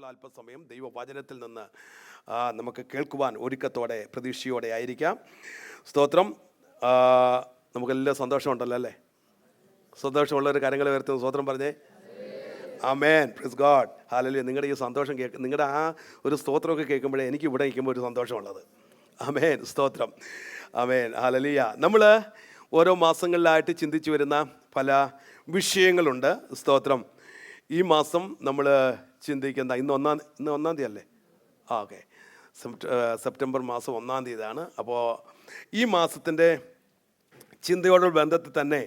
അല്പസമയം ദൈവവചനത്തിൽ നിന്ന് നമുക്ക് കേൾക്കുവാൻ ഒരുക്കത്തോടെ പ്രതീക്ഷയോടെ ആയിരിക്കാം. സ്തോത്രം. നമുക്കെല്ലാം സന്തോഷമുണ്ടല്ലോ അല്ലേ? സന്തോഷമുള്ളൊരു കാര്യങ്ങൾ വരുത്തുന്ന സ്തോത്രം പറഞ്ഞേ. ആമേൻ. Praise God. ഹല്ലേലൂയ. നിങ്ങളുടെ ഈ സന്തോഷം നിങ്ങളുടെ ആ ഒരു സ്തോത്രമൊക്കെ കേൾക്കുമ്പോഴേ എനിക്ക് ഇവിടെ നിൽക്കുമ്പോൾ ഒരു സന്തോഷമുള്ളത്. ആമേൻ. സ്തോത്രം. ആമേൻ. ഹല്ലേലൂയ. നമ്മൾ ഓരോ മാസങ്ങളിലായിട്ട് ചിന്തിച്ചു വരുന്ന പല വിഷയങ്ങളുണ്ട്. സ്തോത്രം. ഈ മാസം നമ്മൾ ചിന്തിക്കുന്ന ഇന്ന് ഒന്നാം തീയതി അല്ലേ? ഓക്കെ. സെപ്റ്റംബർ മാസം 1-ാം തീയതിയാണ്. അപ്പോൾ ഈ മാസത്തിൻ്റെ ചിന്തയോടുള്ള ബന്ധത്തിൽ തന്നെ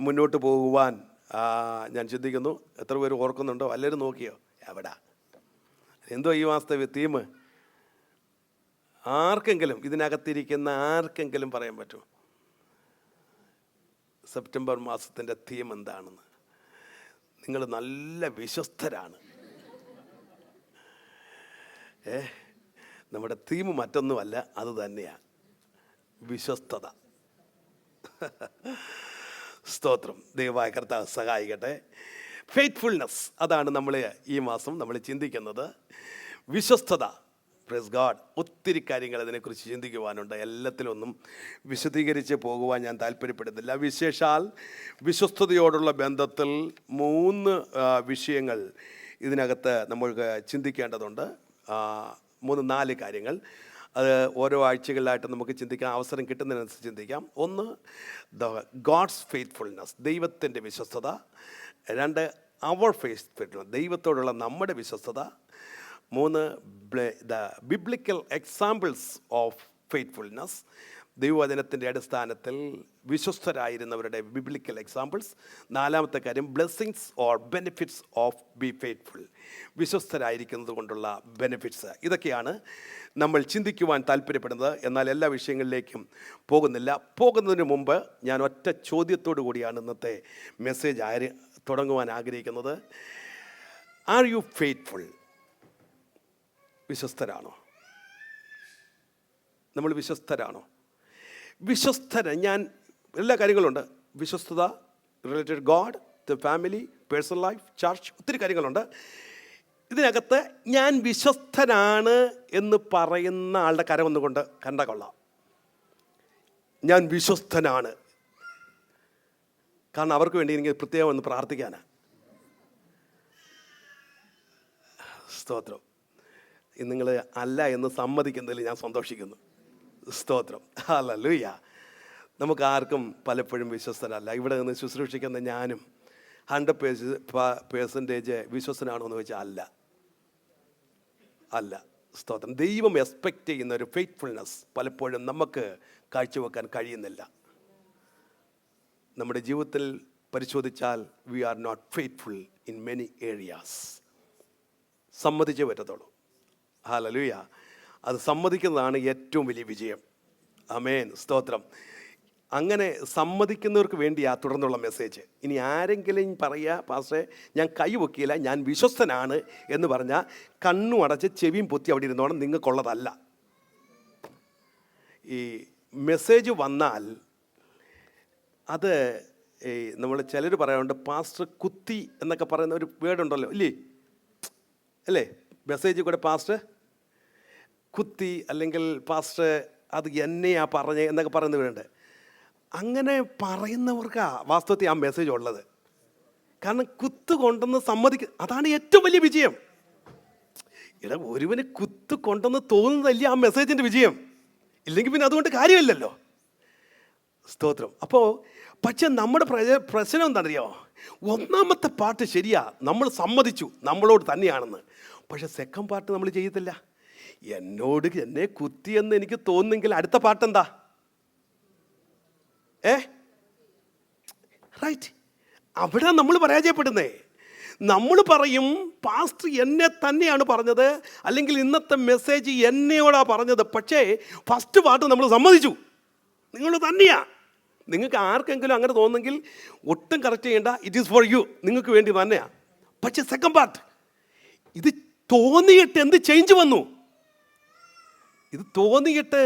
മുന്നോട്ട് പോകുവാൻ ഞാൻ ചിന്തിക്കുന്നു. എത്ര പേര് ഓർക്കുന്നുണ്ടോ? എല്ലാവരും നോക്കിയോ? എവിടെ എന്തോ ഈ മാസത്തെ തീം ആർക്കെങ്കിലും, ഇതിനകത്തിരിക്കുന്ന ആർക്കെങ്കിലും പറയാൻ പറ്റുമോ സെപ്റ്റംബർ മാസത്തിൻ്റെ തീം എന്താണെന്ന്? നിങ്ങൾ നല്ല വിശ്വസ്തരാണ്. നമ്മുടെ തീം മറ്റൊന്നുമല്ല, അത് തന്നെയാണ് വിശ്വസ്തത. സ്തോത്രം. ദൈവമായ കർത്താവ് സഹായിക്കട്ടെ. ഫെയ്ത്ത്ഫുൾനെസ്, അതാണ് നമ്മൾ ഈ മാസം നമ്മൾ ചിന്തിക്കുന്നത്. വിശ്വസ്തത. Praise God. ഒത്തിരി കാര്യങ്ങൾ അതിനെക്കുറിച്ച് ചിന്തിക്കുവാനുണ്ട്. എല്ലാത്തിലൊന്നും വിശദീകരിച്ച് പോകുവാൻ ഞാൻ താല്പര്യപ്പെടുന്നില്ല. വിശേഷാൽ വിശ്വസ്തതയോടുള്ള ബന്ധത്തിൽ 3 വിഷയങ്ങൾ ഇതിനകത്ത് നമ്മൾക്ക് ചിന്തിക്കേണ്ടതുണ്ട്. 3-4 കാര്യങ്ങൾ. അത് ഓരോ ആഴ്ചകളിലായിട്ട് നമുക്ക് ചിന്തിക്കാൻ അവസരം കിട്ടുന്നതിനനുസരിച്ച് ചിന്തിക്കാം. 1, ഗോഡ്സ് ഫെയ്ത്ത്ഫുൾനെസ്, ദൈവത്തിൻ്റെ വിശ്വസ്തത. 2, അവർ ഫെയ്ത്ത്ഫുൾനെസ്, ദൈവത്തോടുള്ള നമ്മുടെ വിശ്വസ്തത. 3, the biblical examples of faithfulness, ദൈവവചനത്തിൻ്റെ അടിസ്ഥാനത്തിൽ വിശ്വസ്തരായിരുന്നവരുടെ ബിബ്ലിക്കൽ എക്സാമ്പിൾസ്. 4-മത്തെ കാര്യം blessings or benefits of be faithful, വിശ്വസ്തരായിരിക്കുന്നത് കൊണ്ടുള്ള ബെനിഫിറ്റ്സ്. ഇതൊക്കെയാണ് നമ്മൾ ചിന്തിക്കുവാൻ താല്പര്യപ്പെടുന്നത്. എന്നാൽ എല്ലാ വിഷയങ്ങളിലേക്കും പോകുന്നതിന് മുമ്പ് ഞാൻ ഒറ്റ ചോദ്യത്തോടു കൂടിയാണ് ഇന്നത്തെ മെസ്സേജ് തുടങ്ങുവാൻ ആഗ്രഹിക്കുന്നത്. Are you faithful? വിശ്വസ്തരാണോ? നമ്മൾ വിശ്വസ്തരാണോ? ഞാൻ എല്ലാ കാര്യങ്ങളുണ്ട്. വിശ്വസ്തത related God, the family, personal life, church, ഒത്തിരി കാര്യങ്ങളുണ്ട്. ഇതിനകത്ത് ഞാൻ വിശ്വസ്തനാണ് എന്ന് പറയുന്ന ആളുടെ കരം ഒന്നുകൊണ്ട് കണ്ടാൽ കൊള്ളാം. ഞാൻ വിശ്വസ്തനാണ്. കാരണം അവർക്ക് വേണ്ടി എനിക്ക് പ്രത്യേകം ഒന്ന് പ്രാർത്ഥിക്കാനാണ്. സ്തോത്രം. നിങ്ങൾ അല്ല എന്ന് സമ്മതിക്കുന്നതിൽ ഞാൻ സന്തോഷിക്കുന്നു. സ്തോത്രം. ഹല്ലേലൂയ. നമുക്ക് ആർക്കും പലപ്പോഴും വിശ്വസ്തരല്ല. ഇവിടെ നിന്ന് ശുശ്രൂഷിക്കുന്ന ഞാനും 100% വിശ്വസ്തനാണോ എന്ന് ചോദിച്ചാൽ അല്ല. സ്തോത്രം. ദൈവം എക്സ്പെക്റ്റ് ചെയ്യുന്ന ഒരു ഫെയ്ത്ത്ഫുൾനെസ് പലപ്പോഴും നമുക്ക് കാഴ്ചവെക്കാൻ കഴിയുന്നില്ല. നമ്മുടെ ജീവിതത്തിൽ പരിശോധിച്ചാൽ we are not faithful in many areas. സമ്മതിച്ചേ പറ്റത്തുള്ളൂ. ഹല്ലേലൂയ. അത് സമ്മതിക്കുന്നതാണ് ഏറ്റവും വലിയ വിജയം. ആമേൻ. സ്തോത്രം. അങ്ങനെ സമ്മതിക്കുന്നവർക്ക് വേണ്ടിയാ തുടർന്നുള്ള മെസ്സേജ്. ഇനി ആരെങ്കിലും പറയുക, പാസ്റ്ററെ ഞാൻ കൈ പൊക്കിയില്ല, ഞാൻ വിശ്വസ്തനാണ് എന്ന് പറഞ്ഞാൽ കണ്ണും അടച്ച് ചെവിയും പൊത്തി അവിടെ ഇരുന്നോണം, നിങ്ങൾക്കുള്ളതല്ല. ഈ മെസ്സേജ് വന്നാൽ അത് നമ്മൾ ചിലർ പറയാറുണ്ട്, പാസ്റ്റർ കുത്തി എന്നൊക്കെ പറയുന്ന ഒരു വേർഡുണ്ടല്ലോ, അല്ലേ? മെസ്സേജ് കൂടെ പാസ്റ്റർ കുത്തി, അല്ലെങ്കിൽ പാസ്റ്റർ അത് എന്നെയാ പറഞ്ഞേ എന്നൊക്കെ പറയുന്നവരുണ്ട്. അങ്ങനെ പറയുന്നവർക്കാ വാസ്തവത്തിൽ ആ മെസ്സേജ് ഉള്ളത്. കാരണം കുത്ത് കൊണ്ടെന്ന് അതാണ് ഏറ്റവും വലിയ വിജയം. ഒരുവന് കുത്ത് കൊണ്ടെന്ന് തോന്നുന്നതല്ലേ ആ മെസ്സേജിൻ്റെ വിജയം. ഇല്ലെങ്കിൽ പിന്നെ അതുകൊണ്ട് കാര്യമില്ലല്ലോ. സ്തോത്രം. അപ്പോൾ പക്ഷെ നമ്മുടെ പ്രശ്നം എന്താണെന്നറിയോ? 1-മത്തെ പാർട്ട് ശരിയാ, നമ്മൾ സമ്മതിച്ചു നമ്മളോട് തന്നെയാണെന്ന്. പക്ഷെ സെക്കൻഡ് പാർട്ട് നമ്മൾ ചെയ്യത്തില്ല. എന്നെ കുത്തിയെന്ന് എനിക്ക് തോന്നുന്നെങ്കിൽ അടുത്ത പാട്ടെന്താ? റൈറ്റ്. അവിടെ നമ്മൾ പരാജയപ്പെടുന്നേ. നമ്മൾ പറയും പാസ്റ്റർ എന്നെ തന്നെയാണ് പറഞ്ഞത്, അല്ലെങ്കിൽ ഇന്നത്തെ മെസ്സേജ് എന്നോടാ പറഞ്ഞത്. പക്ഷേ ഫസ്റ്റ് പാർട്ട് നമ്മൾ സമ്മതിച്ചു, നിങ്ങൾ തന്നെയാ. നിങ്ങൾക്ക് ആർക്കെങ്കിലും അങ്ങനെ തോന്നുന്നെങ്കിൽ ഒട്ടും കറക്റ്റ് ചെയ്യേണ്ട, ഇറ്റ് ഈസ് ഫോർ യു, നിങ്ങൾക്ക് വേണ്ടി തന്നെയാണ്. പക്ഷേ സെക്കൻഡ് പാർട്ട്, ഇത് തോന്നിയിട്ട് എന്ത് ചേഞ്ച് വന്നു? ഇത് തോന്നിയിട്ട്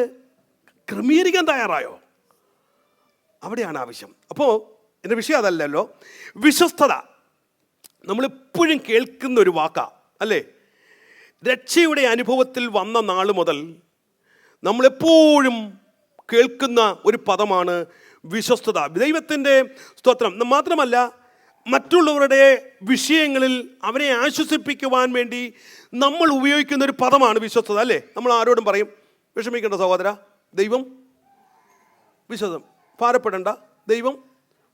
ക്രമീകരിക്കാൻ തയ്യാറായോ? അവിടെയാണ് ആവശ്യം. അപ്പോൾ എൻ്റെ വിഷയം അതല്ലല്ലോ. വിശ്വസ്തത നമ്മളെപ്പോഴും കേൾക്കുന്ന ഒരു വാക്കാ, അല്ലേ? രക്ഷയുടെ അനുഭവത്തിൽ വന്ന നാൾ മുതൽ നമ്മളെപ്പോഴും കേൾക്കുന്ന ഒരു പദമാണ് വിശ്വസ്തത. ദൈവത്തിൻ്റെ സ്തോത്രം. മാത്രമല്ല, മറ്റുള്ളവരുടെ വിഷയങ്ങളിൽ അവരെ ആശ്വസിപ്പിക്കുവാൻ വേണ്ടി നമ്മൾ ഉപയോഗിക്കുന്ന ഒരു പദമാണ് വിശ്വസ്തത, അല്ലേ? നമ്മൾ ആരോടും പറയും, വിഷമിക്കേണ്ട സഹോദര, ദൈവം വിശ്വസ്തൻ, ഭാരപ്പെടേണ്ട, ദൈവം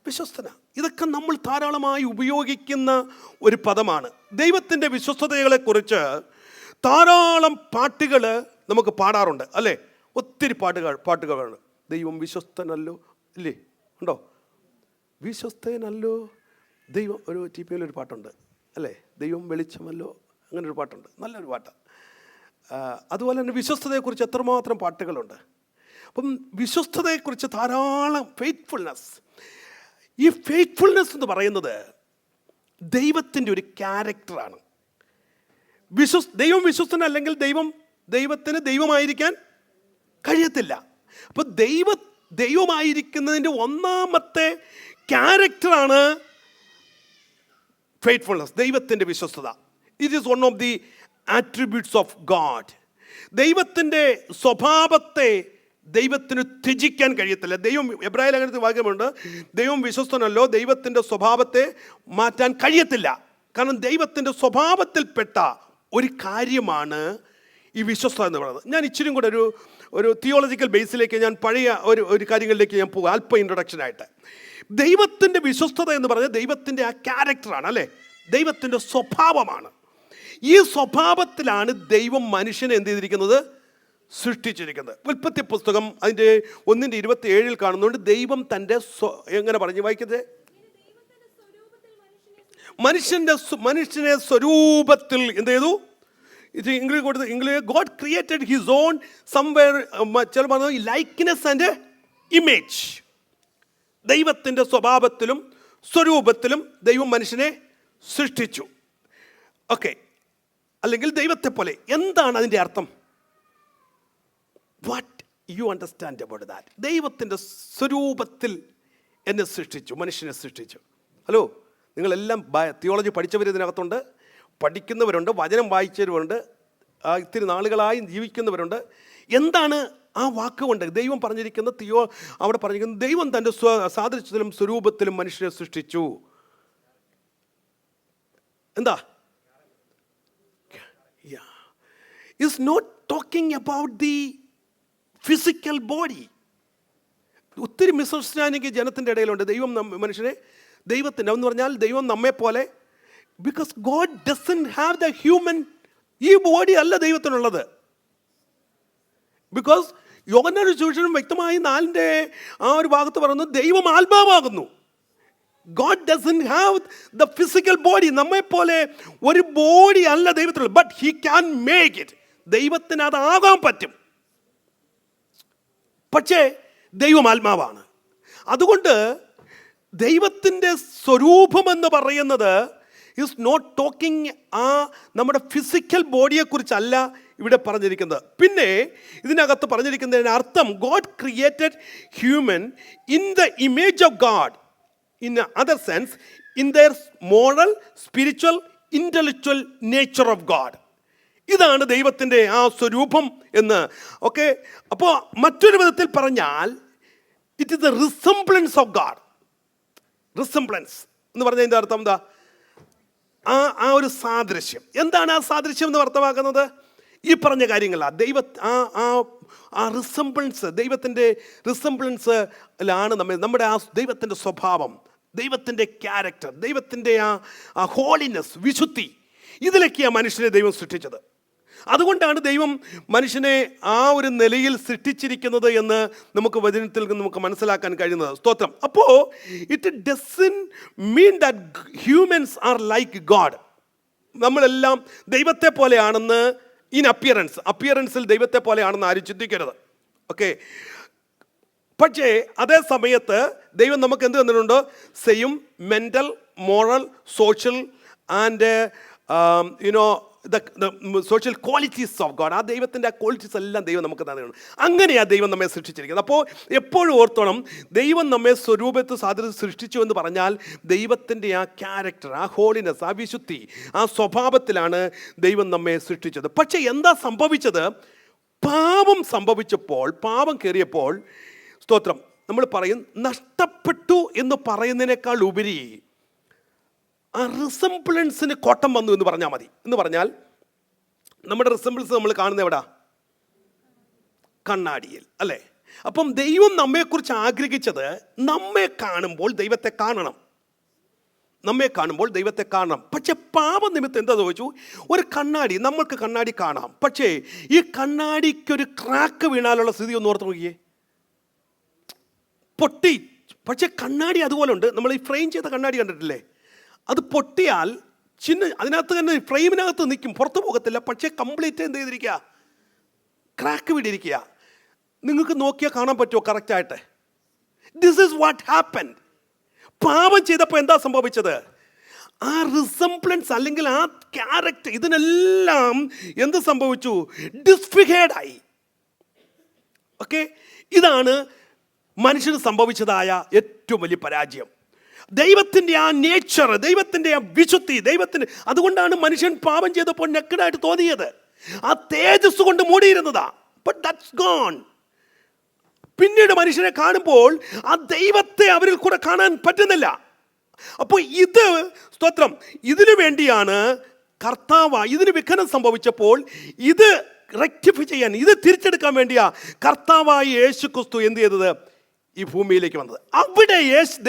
വിശ്വസ്തന. ഇതൊക്കെ നമ്മൾ ധാരാളമായി ഉപയോഗിക്കുന്ന ഒരു പദമാണ്. ദൈവത്തിൻ്റെ വിശ്വസ്തതകളെക്കുറിച്ച് ധാരാളം പാട്ടുകൾ നമുക്ക് പാടാറുണ്ട്, അല്ലേ? ഒത്തിരി പാട്ടുകളുണ്ട്. ദൈവം വിശ്വസ്തനല്ലോ, ഇല്ലേ? ഉണ്ടോ? വിശ്വസ്തനല്ലോ ദൈവം. ഒരു TPL ഒരു പാട്ടുണ്ട്, അല്ലേ? ദൈവം വെളിച്ചമല്ലോ, അങ്ങനെ ഒരു പാട്ടുണ്ട്, നല്ലൊരു പാട്ട്. അതുപോലെ തന്നെ വിശ്വസ്തതയെക്കുറിച്ച് എത്രമാത്രം പാട്ടുകളുണ്ട്. അപ്പം വിശ്വസ്തതയെക്കുറിച്ച് ധാരാളം ഫെയ്ത്ത്ഫുൾനെസ്. ഈ ഫെയ്ത്ത്ഫുൾനെസ് എന്ന് പറയുന്നത് ദൈവത്തിൻ്റെ ഒരു ക്യാരക്ടറാണ്. ദൈവം വിശ്വസ്തനല്ലെങ്കിൽ ദൈവത്തിന് ദൈവമായിരിക്കാൻ കഴിയത്തില്ല. അപ്പോൾ ദൈവമായിരിക്കുന്നതിൻ്റെ ഒന്നാമത്തെ ക്യാരക്ടറാണ് ഫെയ്ത്ത്ഫുൾനെസ്, ദൈവത്തിൻ്റെ വിശ്വസ്തത. It is one of the attributes of God. ദൈവത്തിൻ്റെ സ്വഭാവത്തെ ദൈവത്തിന് ത്യജിക്കാൻ കഴിയത്തില്ല. ദൈവം, എബ്രായ ലേഖനത്തിൽ വാക്യമുണ്ട്, ദൈവം വിശ്വസ്തനല്ലോ, ദൈവത്തിൻ്റെ സ്വഭാവത്തെ മാറ്റാൻ കഴിയത്തില്ല. കാരണം ദൈവത്തിൻ്റെ സ്വഭാവത്തിൽപ്പെട്ട ഒരു കാര്യമാണ് ഈ വിശ്വസ്തത എന്ന് പറയുന്നത്. ഞാൻ ഇച്ചിരി കൂടെ ഒരു തിയോളജിക്കൽ ബേസിലേക്ക് ഞാൻ പഴയ ഒരു കാര്യങ്ങളിലേക്ക് ഞാൻ പോകും, അല്പ ഇൻട്രൊഡക്ഷനായിട്ട്. ദൈവത്തിൻ്റെ വിശ്വസ്തത എന്ന് പറഞ്ഞാൽ ദൈവത്തിൻ്റെ ആ ക്യാരക്ടറാണ്, അല്ലേ? ദൈവത്തിൻ്റെ സ്വഭാവമാണ്. ഈ സ്വഭാവത്തിലാണ് ദൈവം മനുഷ്യനെ എന്ത് ചെയ്തിരിക്കുന്നത്? സൃഷ്ടിച്ചിരിക്കുന്നത്. ഉൽപ്പത്തി പുസ്തകം അതിൻ്റെ 1:27 കാണുന്നുണ്ട്, ദൈവം തൻ്റെ എങ്ങനെ പറഞ്ഞു വായിക്കത്തെ? മനുഷ്യനെ സ്വരൂപത്തിൽ എന്ത് ചെയ്തു? ഇത് ഇംഗ്ലീഷ് കൊടുത്ത്, English God created his own somewhere, ചില പറഞ്ഞു ലൈക്ക്നെസ് ആൻഡ് ഇമേജ്. ദൈവത്തിൻ്റെ സ്വഭാവത്തിലും സ്വരൂപത്തിലും ദൈവം മനുഷ്യനെ സൃഷ്ടിച്ചു. ഓക്കെ, അല്ലെങ്കിൽ ദൈവത്തെ പോലെ. എന്താണ് അതിൻ്റെ അർത്ഥം? What you understand about that? ദൈവത്തിൻ്റെ സ്വരൂപത്തിൽ എന്നെ സൃഷ്ടിച്ചു, മനുഷ്യനെ സൃഷ്ടിച്ചു. ഹലോ, നിങ്ങളെല്ലാം തിയോളജി പഠിച്ചവർ ഇതിനകത്തുണ്ട്, പഠിക്കുന്നവരുണ്ട്, വചനം വായിച്ചവരുണ്ട്, ഇത്തിരി നാളുകളായി ജീവിക്കുന്നവരുണ്ട്. എന്താണ് ആ വാക്കുകൊണ്ട് ദൈവം പറഞ്ഞിരിക്കുന്ന അവിടെ പറഞ്ഞിരിക്കുന്നത്? ദൈവം തൻ്റെ സാദൃശ്യത്തിലും സ്വരൂപത്തിലും മനുഷ്യനെ സൃഷ്ടിച്ചു. എന്താ? Is not talking about the physical body. ഒത്തിരി മിസ്അണ്ടർസ്റ്റാൻഡിങ് ജനത്തിൻ്റെ ഇടയിലുണ്ട്. ദൈവം മനുഷ്യനെ ദൈവത്തിൻ്റെ എന്ന് പറഞ്ഞാൽ ദൈവം നമ്മെപ്പോലെ, because God doesn't have the human, ഈ ബോഡി അല്ല ദൈവത്തിനുള്ളത്. ബിക്കോസ് യോഹന്നാന്റെ സുവിശേഷം വ്യക്തമായി 4 ആ ഒരു ഭാഗത്ത് പറയുന്നു, ദൈവം ആത്മാവാകുന്നു. God doesn't have the physical body. നമ്മെപ്പോലെ ഒരു ബോഡി അല്ല ദൈവത്തിനുള്ളത്, but he can make it. ദൈവത്തിന് അതാകാൻ പറ്റും. പക്ഷേ ദൈവം ആത്മാവാണ്. അതുകൊണ്ട് ദൈവത്തിൻ്റെ സ്വരൂപമെന്ന് പറയുന്നത് ഈസ് നോട്ട് ടോക്കിംഗ് നമ്മുടെ ഫിസിക്കൽ ബോഡിയെക്കുറിച്ചല്ല ഇവിടെ പറഞ്ഞിരിക്കുന്നത്. പിന്നെ ഇതിനകത്ത് പറഞ്ഞിരിക്കുന്നതിൻ്റെ അർത്ഥം, God created human in the image of God, in other sense in there moral, spiritual, intellectual nature of God. ഇതാണ് ദൈവത്തിൻ്റെ ആ സ്വരൂപം എന്ന്. ഓക്കെ, അപ്പോൾ മറ്റൊരു വിധത്തിൽ പറഞ്ഞാൽ it is the resemblance of God. Resemblance എന്ന് പറഞ്ഞതിൻ്റെ അർത്ഥം എന്താ? ആ ഒരു സാദൃശ്യം. എന്താണ് ആ സാദൃശ്യം എന്ന് അർത്ഥമാക്കുന്നത്? ഈ പറഞ്ഞ കാര്യങ്ങളാണ്. ആ റിസംബ്ലൻസ്, ദൈവത്തിൻ്റെ റിസംബ്ലൻസിലാണ് നമ്മുടെ ആ ദൈവത്തിൻ്റെ സ്വഭാവം, ദൈവത്തിൻ്റെ ക്യാരക്ടർ, ദൈവത്തിൻ്റെ ആ ഹോളിനെസ്, വിശുദ്ധി, ഇതിലൊക്കെയാണ് മനുഷ്യനെ ദൈവം സൃഷ്ടിച്ചത്. അതുകൊണ്ടാണ് ദൈവം മനുഷ്യനെ ആ ഒരു നിലയിൽ സൃഷ്ടിച്ചിരിക്കുന്നത് എന്ന് നമുക്ക് വചനത്തിൽ നിന്ന് നമുക്ക് മനസ്സിലാക്കാൻ കഴിയുന്നത്. സ്തോത്രം. അപ്പോൾ it doesn't mean that humans are like God. നമ്മളെല്ലാം ദൈവത്തെ പോലെയാണെന്ന് ഇൻ അപ്പിയറൻസിൽ ദൈവത്തെ പോലെയാണെന്ന് ആരും ചിന്തിക്കരുത്. ഓക്കെ, പക്ഷേ അതേ സമയത്ത് ദൈവം നമുക്ക് എന്ത് തന്നിട്ടുണ്ട്? Same mental, moral, social and social qualities of God. ആ ദൈവത്തിൻ്റെ ആ ക്വാളിറ്റീസ് എല്ലാം ദൈവം നമുക്ക് തന്നെയാണ്. അങ്ങനെയാണ് ദൈവം നമ്മെ സൃഷ്ടിച്ചിരിക്കുന്നത്. അപ്പോൾ എപ്പോഴും ഓർത്തോണം, ദൈവം നമ്മെ സ്വരൂപത്തിൽ സാധ്യത സൃഷ്ടിച്ചു എന്ന് പറഞ്ഞാൽ ദൈവത്തിൻ്റെ ആ ക്യാരക്ടർ, ആ ഹോളിനെസ്, ആ വിശുദ്ധി, ആ സ്വഭാവത്തിലാണ് ദൈവം നമ്മെ സൃഷ്ടിച്ചത്. പക്ഷേ എന്താ സംഭവിച്ചത്? പാപം സംഭവിച്ചപ്പോൾ, പാപം കയറിയപ്പോൾ, സ്തോത്രം, നമ്മൾ പറയും നഷ്ടപ്പെട്ടു എന്ന് പറയുന്നതിനേക്കാൾ ഉപരി ആ റിസംബ്ലൻസിന് കോട്ടം വന്നു എന്ന് പറഞ്ഞാൽ മതി. എന്ന് പറഞ്ഞാൽ നമ്മുടെ റിസംബ്ലൻസ് നമ്മൾ കാണുന്നത് എവിടാ? കണ്ണാടിയിൽ, അല്ലേ? അപ്പം ദൈവം നമ്മെക്കുറിച്ച് ആഗ്രഹിച്ചത് നമ്മെ കാണുമ്പോൾ ദൈവത്തെ കാണണം, നമ്മെ കാണുമ്പോൾ ദൈവത്തെ കാണണം. പക്ഷെ പാപനിമിത്തം എന്താ ചോദിച്ചു? ഒരു കണ്ണാടി, നമ്മൾക്ക് കണ്ണാടി കാണാം, പക്ഷേ ഈ കണ്ണാടിക്കൊരു ക്രാക്ക് വീണാലുള്ള സ്ഥിതി ഒന്ന് ഓർത്ത് നോക്കിയേ. പൊട്ടി. പക്ഷെ കണ്ണാടി അതുപോലെ ഉണ്ട്. നമ്മൾ ഈ ഫ്രെയിം ചെയ്ത കണ്ണാടി കണ്ടിട്ടില്ലേ? അത് പൊട്ടിയാൽ അതിനകത്ത് തന്നെ ഫ്രെയിമിനകത്ത് നിൽക്കും, പുറത്തു പോകത്തില്ല. പക്ഷേ കംപ്ലീറ്റ് എന്ത് ചെയ്തിരിക്കുക? ക്രാക്ക് വീടിരിക്കുക. നിങ്ങൾക്ക് നോക്കിയാൽ കാണാൻ പറ്റുമോ കറക്റ്റായിട്ട്? This is what happen. പാപം ചെയ്തപ്പോൾ എന്താ സംഭവിച്ചത്? ആ റിസംബ്ലൻസ് അല്ലെങ്കിൽ ആ ക്യാരക്ടർ, ഇതിനെല്ലാം എന്ത് സംഭവിച്ചു? ഡിസ്ഫിഗേർഡായി. ഓക്കെ, ഇതാണ് മനുഷ്യന് സംഭവിച്ചതായ ഏറ്റവും വലിയ പരാജയം. ദൈവത്തിൻ്റെ ആ നേച്ചർ, ദൈവത്തിൻ്റെ ആ വിശുദ്ധി, ദൈവത്തിന്, അതുകൊണ്ടാണ് മനുഷ്യൻ പാപം ചെയ്തപ്പോൾ നെക്കഡായിട്ട് തോന്നിയത്. ആ തേജസ് കൊണ്ട് മൂടിയിരുന്നതാ. But that's gone. പിന്നീട് മനുഷ്യനെ കാണുമ്പോൾ ആ ദൈവത്തെ അവരിൽ കൂടെ കാണാൻ പറ്റുന്നില്ല. അപ്പോൾ ഇത്, സ്തോത്രം, ഇതിനു വേണ്ടിയാണ് കർത്താവ്, ഇതിന് വിഘ്നം സംഭവിച്ചപ്പോൾ ഇത് റെക്ടിഫൈ ചെയ്യാൻ, ഇത് തിരിച്ചെടുക്കാൻ വേണ്ടിയാ കർത്താവായ യേശു ക്രിസ്തു എന്ത് ചെയ്തത്? ഈ ഭൂമിയിലേക്ക് വന്നത്. അവിടെ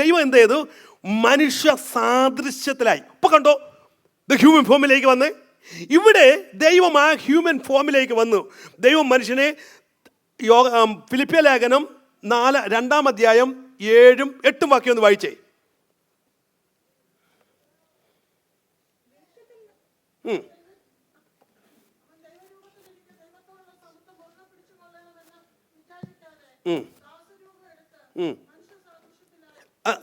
ദൈവം എന്ത് ചെയ്തു? മനുഷ്യ സാദൃശ്യത്തിലായി. ഇപ്പൊ കണ്ടോ, ഹ്യൂമൻ ഫോമിലേക്ക് വന്ന്. ഇവിടെ ദൈവം ആ ഹ്യൂമൻ ഫോമിലേക്ക് വന്നു. ദൈവം മനുഷ്യനെ, ഫിലിപ്പിയ ലേഖനം 2-ാം അധ്യായം 7-8 വാക്യം ഒന്ന് വായിച്ചേ.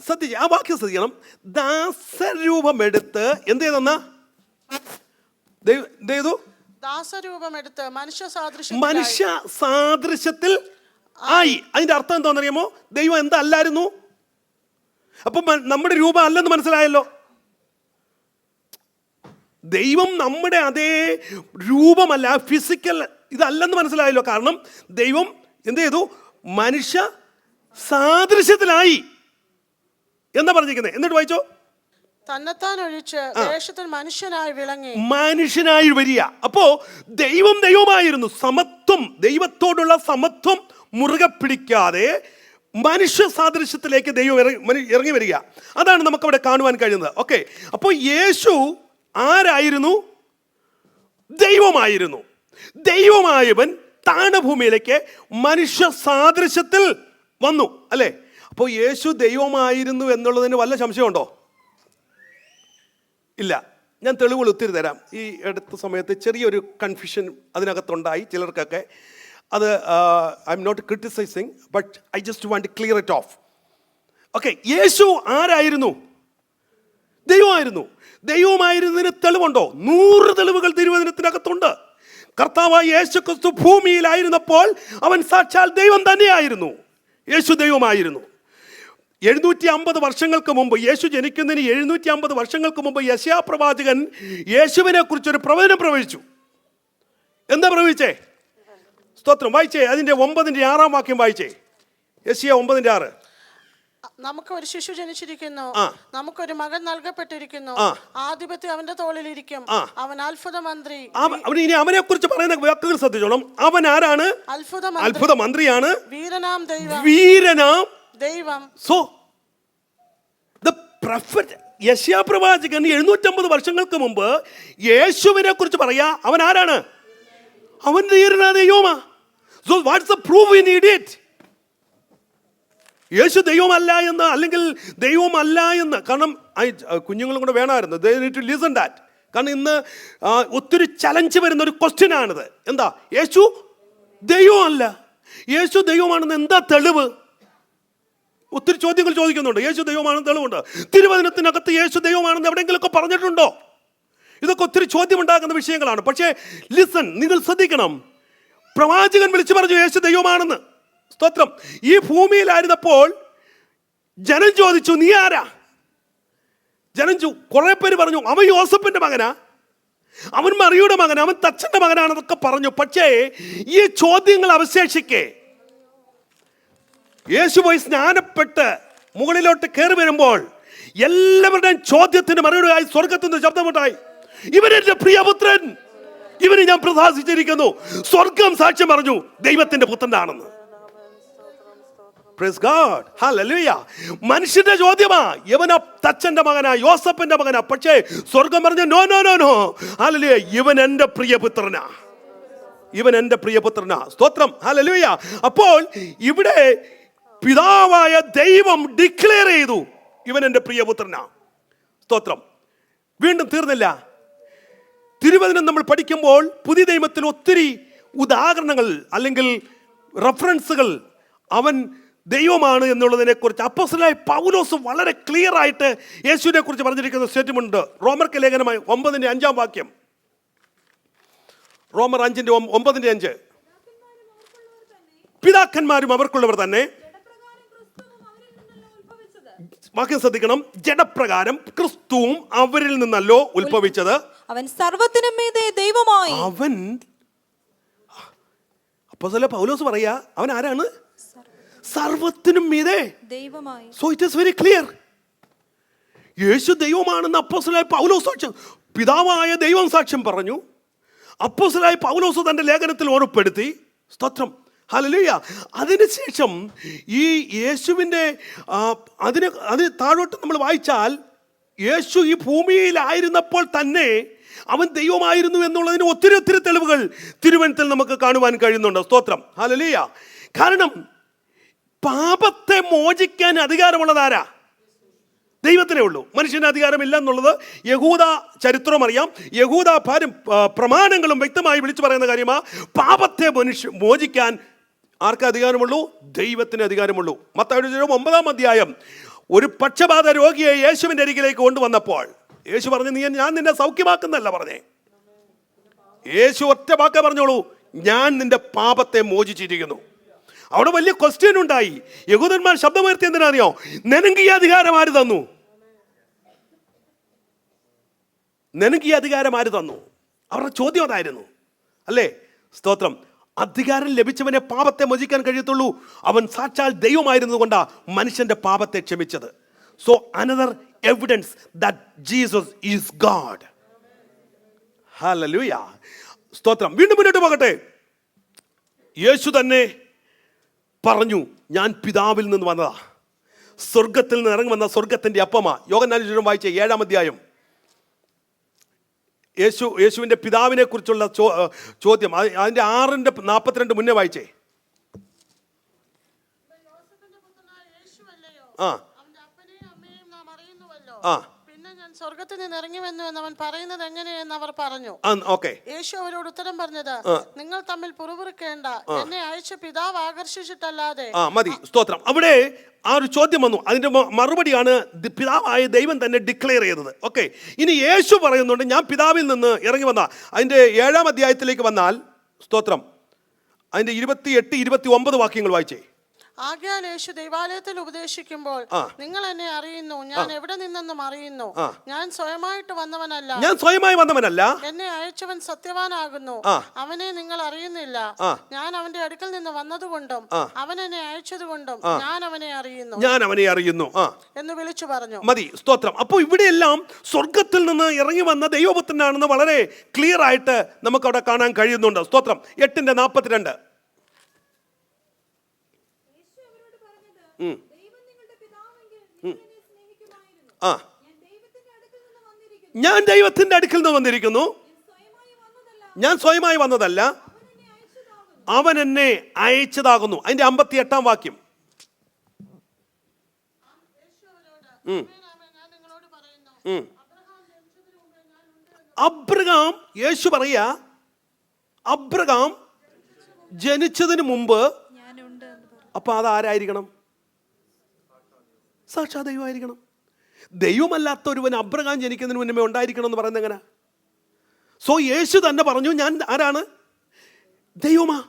ശ്രദ്ധിച്ച് ആ വാക്യം ശ്രദ്ധിക്കണം. ദാസരൂപമെടുത്ത് എന്ത് ചെയ്തെന്ന? ദാസരൂപമെടുത്ത് മനുഷ്യ സാദൃശ്യത്തിൽ ആയി. അതിന്റെ അർത്ഥം എന്താണെന്നറിയാമോ? ദൈവം എന്താ അല്ലായിരുന്നു? അപ്പം നമ്മുടെ രൂപം അല്ലെന്ന് മനസ്സിലായല്ലോ. ദൈവം നമ്മുടെ അതേ രൂപമല്ല, ഫിസിക്കൽ ഇതല്ലെന്ന് മനസ്സിലായല്ലോ. കാരണം ദൈവം എന്ത് ചെയ്തു? മനുഷ്യ സാദൃശ്യത്തിലായി എന്താ പറഞ്ഞിരിക്കുന്നത്? എന്നിട്ട് വായിച്ചോ. തന്നെത്താൻ ഒഴിച്ച് ദേശത്തിൽ മനുഷ്യനായി വിളങ്ങി. മനുഷ്യനായി വരിക. അപ്പോ ദൈവമായിരുന്നു. സമത്വം, ദൈവത്തോടുള്ള സമത്വം മുറുകെ പിടിക്കാതെ മനുഷ്യ സാദൃശ്യത്തിലേക്ക് ദൈവം ഇറങ്ങി വരിക. അതാണ് നമുക്കവിടെ കാണുവാൻ കഴിയുന്നത്. ഓക്കെ, അപ്പോൾ യേശു ആരായിരുന്നു? ദൈവമായിരുന്നു. ദൈവമായവൻ താണഭൂമിയിലേക്ക് മനുഷ്യ സാദൃശ്യത്തിൽ വന്നു, അല്ലേ? അപ്പോൾ യേശു ദൈവമായിരുന്നു എന്നുള്ളതിന് വല്ല സംശയമുണ്ടോ? ഇല്ല. ഞാൻ തെളിവുകൾ ഒത്തിരി തരാം. ഈ അടുത്ത സമയത്ത് ചെറിയൊരു കൺഫ്യൂഷൻ അതിനകത്തുണ്ടായി ചിലർക്കൊക്കെ. അത് I am not criticising, but I just want to clear it off. Okay, യേശു ആരായിരുന്നു? ദൈവമായിരുന്നു. ദൈവമായിരുന്നതിന് തെളിവുണ്ടോ? 100 തെളിവുകൾ തിരുവചനത്തിനകത്തുണ്ട്. കർത്താവായ യേശു ക്രിസ്തു ഭൂമിയിലായിരുന്നപ്പോൾ അവൻ സാക്ഷാൽ ദൈവം തന്നെയായിരുന്നു. യേശു ദൈവമായിരുന്നു. 750 വർഷങ്ങൾക്ക് മുമ്പ്, യേശു ജനിക്കുന്നതിന് 750 വർഷങ്ങൾക്ക് മുമ്പ് യെശയ്യാ പ്രവാചകൻ യേശുവിനെ കുറിച്ചൊരു പ്രവചനം പ്രവചിച്ചു. എന്താ പ്രവചിച്ചേ? സ്തോത്രം, വായിച്ചേ. അതിന്റെ 9-ാം വാക്യം വായിച്ചേ. യെശയ്യാ 9:6. നമുക്ക് ഒരു ശിശു ജനിച്ചിരിക്കുന്നു, നമുക്കൊരു മകൻ നൽകപ്പെട്ടിരിക്കുന്നു, ആധിപത്യം അവന്റെ തോളിലിരിക്കും, അവൻ അത്ഭുത മന്ത്രി. ഇനി അവനെ കുറിച്ച് പറയുന്ന വാക്കുകൾ ശ്രദ്ധിച്ചോണം. അവൻ ആരാണ്? അത്ഭുത മന്ത്രിയാണ്, വീരനാം ദൈവം. സോ ദ പ്രൊഫറ്റ് യെശയ്യാ പ്രവാചകൻ 750 വർഷങ്ങൾക്ക് മുമ്പ് യേശുവിനെ കുറിച്ച് പറയാ. അവൻ ആരാണ്? അവൻ വീരനായ ദൈവമാ. So what's the proof we need it? യേശു ദൈവമല്ല എന്ന്, അല്ലെങ്കിൽ ദൈവമല്ല എന്ന്. കാരണം കുഞ്ഞുങ്ങളും കൂടെ വേണമായിരുന്നു. They need to listen that. കാരണം ഇന്ന് ഒത്തിരി ചലഞ്ച് വരുന്ന ഒരു ക്വസ്റ്റ്യൻ ആണിത്. എന്താ? യേശു ദൈവമല്ല, യേശു ദൈവമാണെന്ന് എന്താ തെളിവ്? ഒത്തിരി ചോദ്യങ്ങൾ ചോദിക്കുന്നുണ്ട്. യേശു ദൈവമാണെന്ന് തെളിവുണ്ട്? തിരുവചനത്തിനകത്ത് യേശു ദൈവമാണെന്ന് എവിടെയെങ്കിലുമൊക്കെ പറഞ്ഞിട്ടുണ്ടോ? ഇതൊക്കെ ഒത്തിരി ചോദ്യമുണ്ടാകുന്ന വിഷയങ്ങളാണ്. പക്ഷേ ലിസൺ, നിങ്ങൾ ശ്രദ്ധിക്കണം. പ്രവാചകൻ വിളിച്ചു പറഞ്ഞു യേശു ദൈവമാണെന്ന്. സ്തോത്രം. ഈ ഭൂമിയിലായിരുന്നപ്പോൾ ജനം ചോദിച്ചു, നീ ആരാ? ജനം കുറെ പേര് പറഞ്ഞു, അവൻ യോസഫിന്റെ മകനാ, അവൻ മറിയുടെ മകനാ, അവൻ തച്ചന്റെ മകനാണെന്നൊക്കെ പറഞ്ഞു. പക്ഷേ ഈ ചോദ്യങ്ങൾ അവശേഷിക്കെ യേശു പോയി സ്നാനപ്പെട്ട് മുകളിലോട്ട് കയറി വരുമ്പോൾ എല്ലാവരുടെയും ചോദ്യത്തിന് മറുപടിയായി സ്വർഗത്തിൽ നിന്ന് ശബ്ദമുണ്ടായി, ഇവരെന്റെ പ്രിയപുത്രൻ, ഇവനെ ഞാൻ പ്രസാദിച്ചിരിക്കുന്നു. സ്വർഗം സാക്ഷ്യം പറഞ്ഞു ദൈവത്തിന്റെ പുത്രനാണെന്ന്. Praise God. Hallelujah. മനുഷ്യന്റെ ചോദ്യമാ, ഇവൻ തച്ചന്റെ മകനാ, യോസഫിന്റെ മകനാ. പക്ഷേ സ്വർഗം പറഞ്ഞു no no no no. Hallelujah, ഇവൻ എന്റെ പ്രിയപുത്രനാ, ഇവൻ എന്റെ പ്രിയപുത്രനാ. സ്തോത്രം. ഹല്ലേലൂയ. അപ്പോൾ ഇവിടെ പിതാവായ ദൈവം ഡിക്ലെയർ ചെയ്തു, ഇവൻ എന്റെ പ്രിയപുത്രനാ. സ്തോത്രം. വീണ്ടും തീർന്നില്ല. തിരുവചനം നമ്മൾ പഠിക്കുമ്പോൾ പുതിയ നിയമത്തിൽ ഒത്തിരി ഉദാഹരണങ്ങൾ അല്ലെങ്കിൽ റഫറൻസുകൾ അവൻ ദൈവമാണ് എന്നുള്ളതിനെ കുറിച്ച് അപ്പോസ്തലനായ പൗലോസ് വളരെ ക്ലിയർ ആയിട്ട് യേശുവിനെ കുറിച്ച് പറഞ്ഞിരിക്കുന്ന സ്റ്റേറ്റ്മെന്റ്. റോമർക്ക് ലേഖനമായി 9:5 റോമർ 5:9. പിതാക്കന്മാരും അവർക്കുള്ളവർ തന്നെ. വാക്യം ശ്രദ്ധിക്കണം. ജഡപ്രകാരം ക്രിസ്തുവും അവരിൽ നിന്നല്ലോ ഉത്ഭവിച്ചത്. അവൻ സർവ്വത്തിനും മീതെ ദൈവമായി. അവൻ അപ്പോസ്തലൻ പൗലോസ് പറയാ, അവൻ ആരാണ്? സർവ്വത്തിനും മീതെ ദൈവമായി. So it is very clear. യേശു ദൈവമാണെന്ന് അപ്പോസ്തലനായ പൗലോസ് സാക്ഷ്യം, പിതാവായ ദൈവം സാക്ഷ്യം പറഞ്ഞു. അപ്പോസ്തലനായ പൗലോസ് തന്റെ ലേഖനത്തിൽ ഓർമ്മപ്പെടുത്തി. സ്തോത്രം. ഹല്ലേലൂയ. അതിനുശേഷം ഈ യേശുവിൻ്റെ അതിന് താഴോട്ട് നമ്മൾ വായിച്ചാൽ യേശു ഈ ഭൂമിയിലായിരുന്നപ്പോൾ തന്നെ അവൻ ദൈവമായിരുന്നു എന്നുള്ളതിന് ഒത്തിരി ഒത്തിരി തെളിവുകൾ തിരുവചനത്തിൽ നമുക്ക് കാണുവാൻ കഴിയുന്നുണ്ട്. സ്തോത്രം. ഹല്ലേലൂയ. കാരണം പാപത്തെ മോചിക്കാൻ അധികാരമുള്ളതാരാ? ദൈവത്തിനേ ഉള്ളൂ. മനുഷ്യന് അധികാരമില്ല എന്നുള്ളത് യഹൂദ ചരിത്രം അറിയാം. യഹൂദ പ്രമാണങ്ങളും വ്യക്തമായി വിളിച്ചു പറയുന്ന കാര്യമാണ്. പാപത്തെ മോചിക്കാൻ ആർക്ക് അധികാരമുള്ളൂ? ദൈവത്തിന് അധികാരമുള്ളൂ. മത്തായിയുടെ 9 ഒരു പക്ഷപാത രോഗിയെ യേശുവിൻ്റെ അരികിലേക്ക് കൊണ്ടുവന്നപ്പോൾ യേശു പറഞ്ഞു, ഞാൻ നിന്നെ സൗഖ്യമാക്കുന്നല്ല പറഞ്ഞേ. യേശു ഒറ്റ വാക്കേ പറഞ്ഞോളൂ, ഞാൻ നിന്റെ പാപത്തെ മോചിച്ചിരിക്കുന്നു. അവിടെ വലിയ ക്വസ്റ്റ്യൻ ഉണ്ടായി. യഹൂദന്മാർ ശബ്ദമുയർത്തി എന്തിനാണെന്നറിയോ? നിനക്ക് ഈ അധികാരം ആര് തന്നു? നിനക്ക് ഈ അധികാരം ആര് തന്നു? അവരുടെ ചോദ്യം അതായിരുന്നു അല്ലേ? സ്തോത്രം. അധികാരം ലഭിച്ചവനെ പാപത്തെ മോചിക്കാൻ കഴിയത്തുള്ളൂ. അവൻ സാക്ഷാൽ ദൈവമായിരുന്നത് കൊണ്ടാ മനുഷ്യന്റെ പാപത്തെ ക്ഷമിച്ചത്. So another evidence that Jesus is God. Hallelujah. സ്തോത്രം. വീണ്ടും മുന്നോട്ട് പോകട്ടെ. യേശു തന്നെ പറഞ്ഞു, ഞാൻ പിതാവിൽ നിന്ന് വന്നതാ, സ്വർഗത്തിൽ നിന്ന് ഇറങ്ങി വന്ന സ്വർഗത്തിന്റെ അപ്പമാ. യോഹന്നാൻ വായിച്ച 7 യേശുവിന്റെ പിതാവിനെ കുറിച്ചുള്ള ചോദ്യം അതിന്റെ 6:42 മുന്നേ വായിച്ചേ. പിന്നെ ഞാൻ സ്വർഗത്തിൽ നിന്ന് ഇറങ്ങി വന്നു എന്ന് അവൻ പറയുന്നത് എങ്ങനെയെന്ന് അവർ പറഞ്ഞു. യേശു അവരോട് ഉത്തരം പറഞ്ഞത്, നിങ്ങൾ തമ്മിൽ പുറപുറുക്കേണ്ട, എന്നെ അയച്ച പിതാവ് ആകർഷിച്ചിട്ടല്ലാതെ. മതി. സ്തോത്രം. അവിടെ ആ ഒരു ചോദ്യം വന്നു. അതിന്റെ മറുപടിയാണ് പിതാവായ ദൈവം തന്നെ ഡിക്ലെയർ ചെയ്തത്. ഓക്കെ. ഇനി യേശു പറയുന്നുണ്ട്, ഞാൻ പിതാവിൽ നിന്ന് ഇറങ്ങി വന്ന. അതിന്റെ 7 വന്നാൽ, സ്തോത്രം, അതിന്റെ 28-29 വാക്യങ്ങൾ വായിച്ചേ. ആകയാൽ യേശു ദൈവാലയത്തിൽ ഉപദേശിക്കുമ്പോൾ, നിങ്ങൾ എന്നെ അറിയുന്നു, ഞാൻ എവിടെ നിന്നെന്നും അറിയുന്നു. ഞാൻ സ്വയമായിട്ട് വന്നവനല്ല, എന്നെ അയച്ചവൻ സത്യവാനാകുന്നു. അവനെ നിങ്ങൾ അറിയുന്നില്ല. ഞാൻ അവന്റെ അടുക്കൽ നിന്ന് വന്നതുകൊണ്ടും അവൻ എന്നെ അയച്ചതുകൊണ്ടും ഞാൻ അവനെ അറിയുന്നു എന്ന് വിളിച്ചു പറഞ്ഞു. മതി. സ്തോത്രം. അപ്പോൾ ഇവിടെയെല്ലാം സ്വർഗത്തിൽ നിന്ന് ഇറങ്ങി വന്ന ദൈവപുത്രനാണെന്ന് വളരെ ക്ലിയർ ആയിട്ട് നമുക്ക് അവിടെ കാണാൻ കഴിയുന്നുണ്ട്. സ്തോത്രം. 8:42. ഞാൻ ദൈവത്തിന്റെ അടുക്കൽ നിന്ന് വന്നിരിക്കുന്നു, ഞാൻ സ്വയമായി വന്നതല്ല, അവൻ എന്നെ അയച്ചതാകുന്നു. അതിന്റെ 58 വാക്യം. അബ്രഹാം, യേശു പറയാ, അബ്രഹാം ജനിച്ചതിന് മുമ്പ്. അപ്പൊ അതാരായിരിക്കണം? സാക്ഷാ ദൈവമായിരിക്കണം. ദൈവമല്ലാത്ത ഒരുവൻ അബ്രഹാം ജനിക്കുന്നതിന് മുന്നേ ഉണ്ടായിരിക്കണം എന്ന് പറയുന്നത് എങ്ങനെ? സോ യേശു തന്നെ പറഞ്ഞു, ഞാൻ ആരാണ്? ദൈവമാ,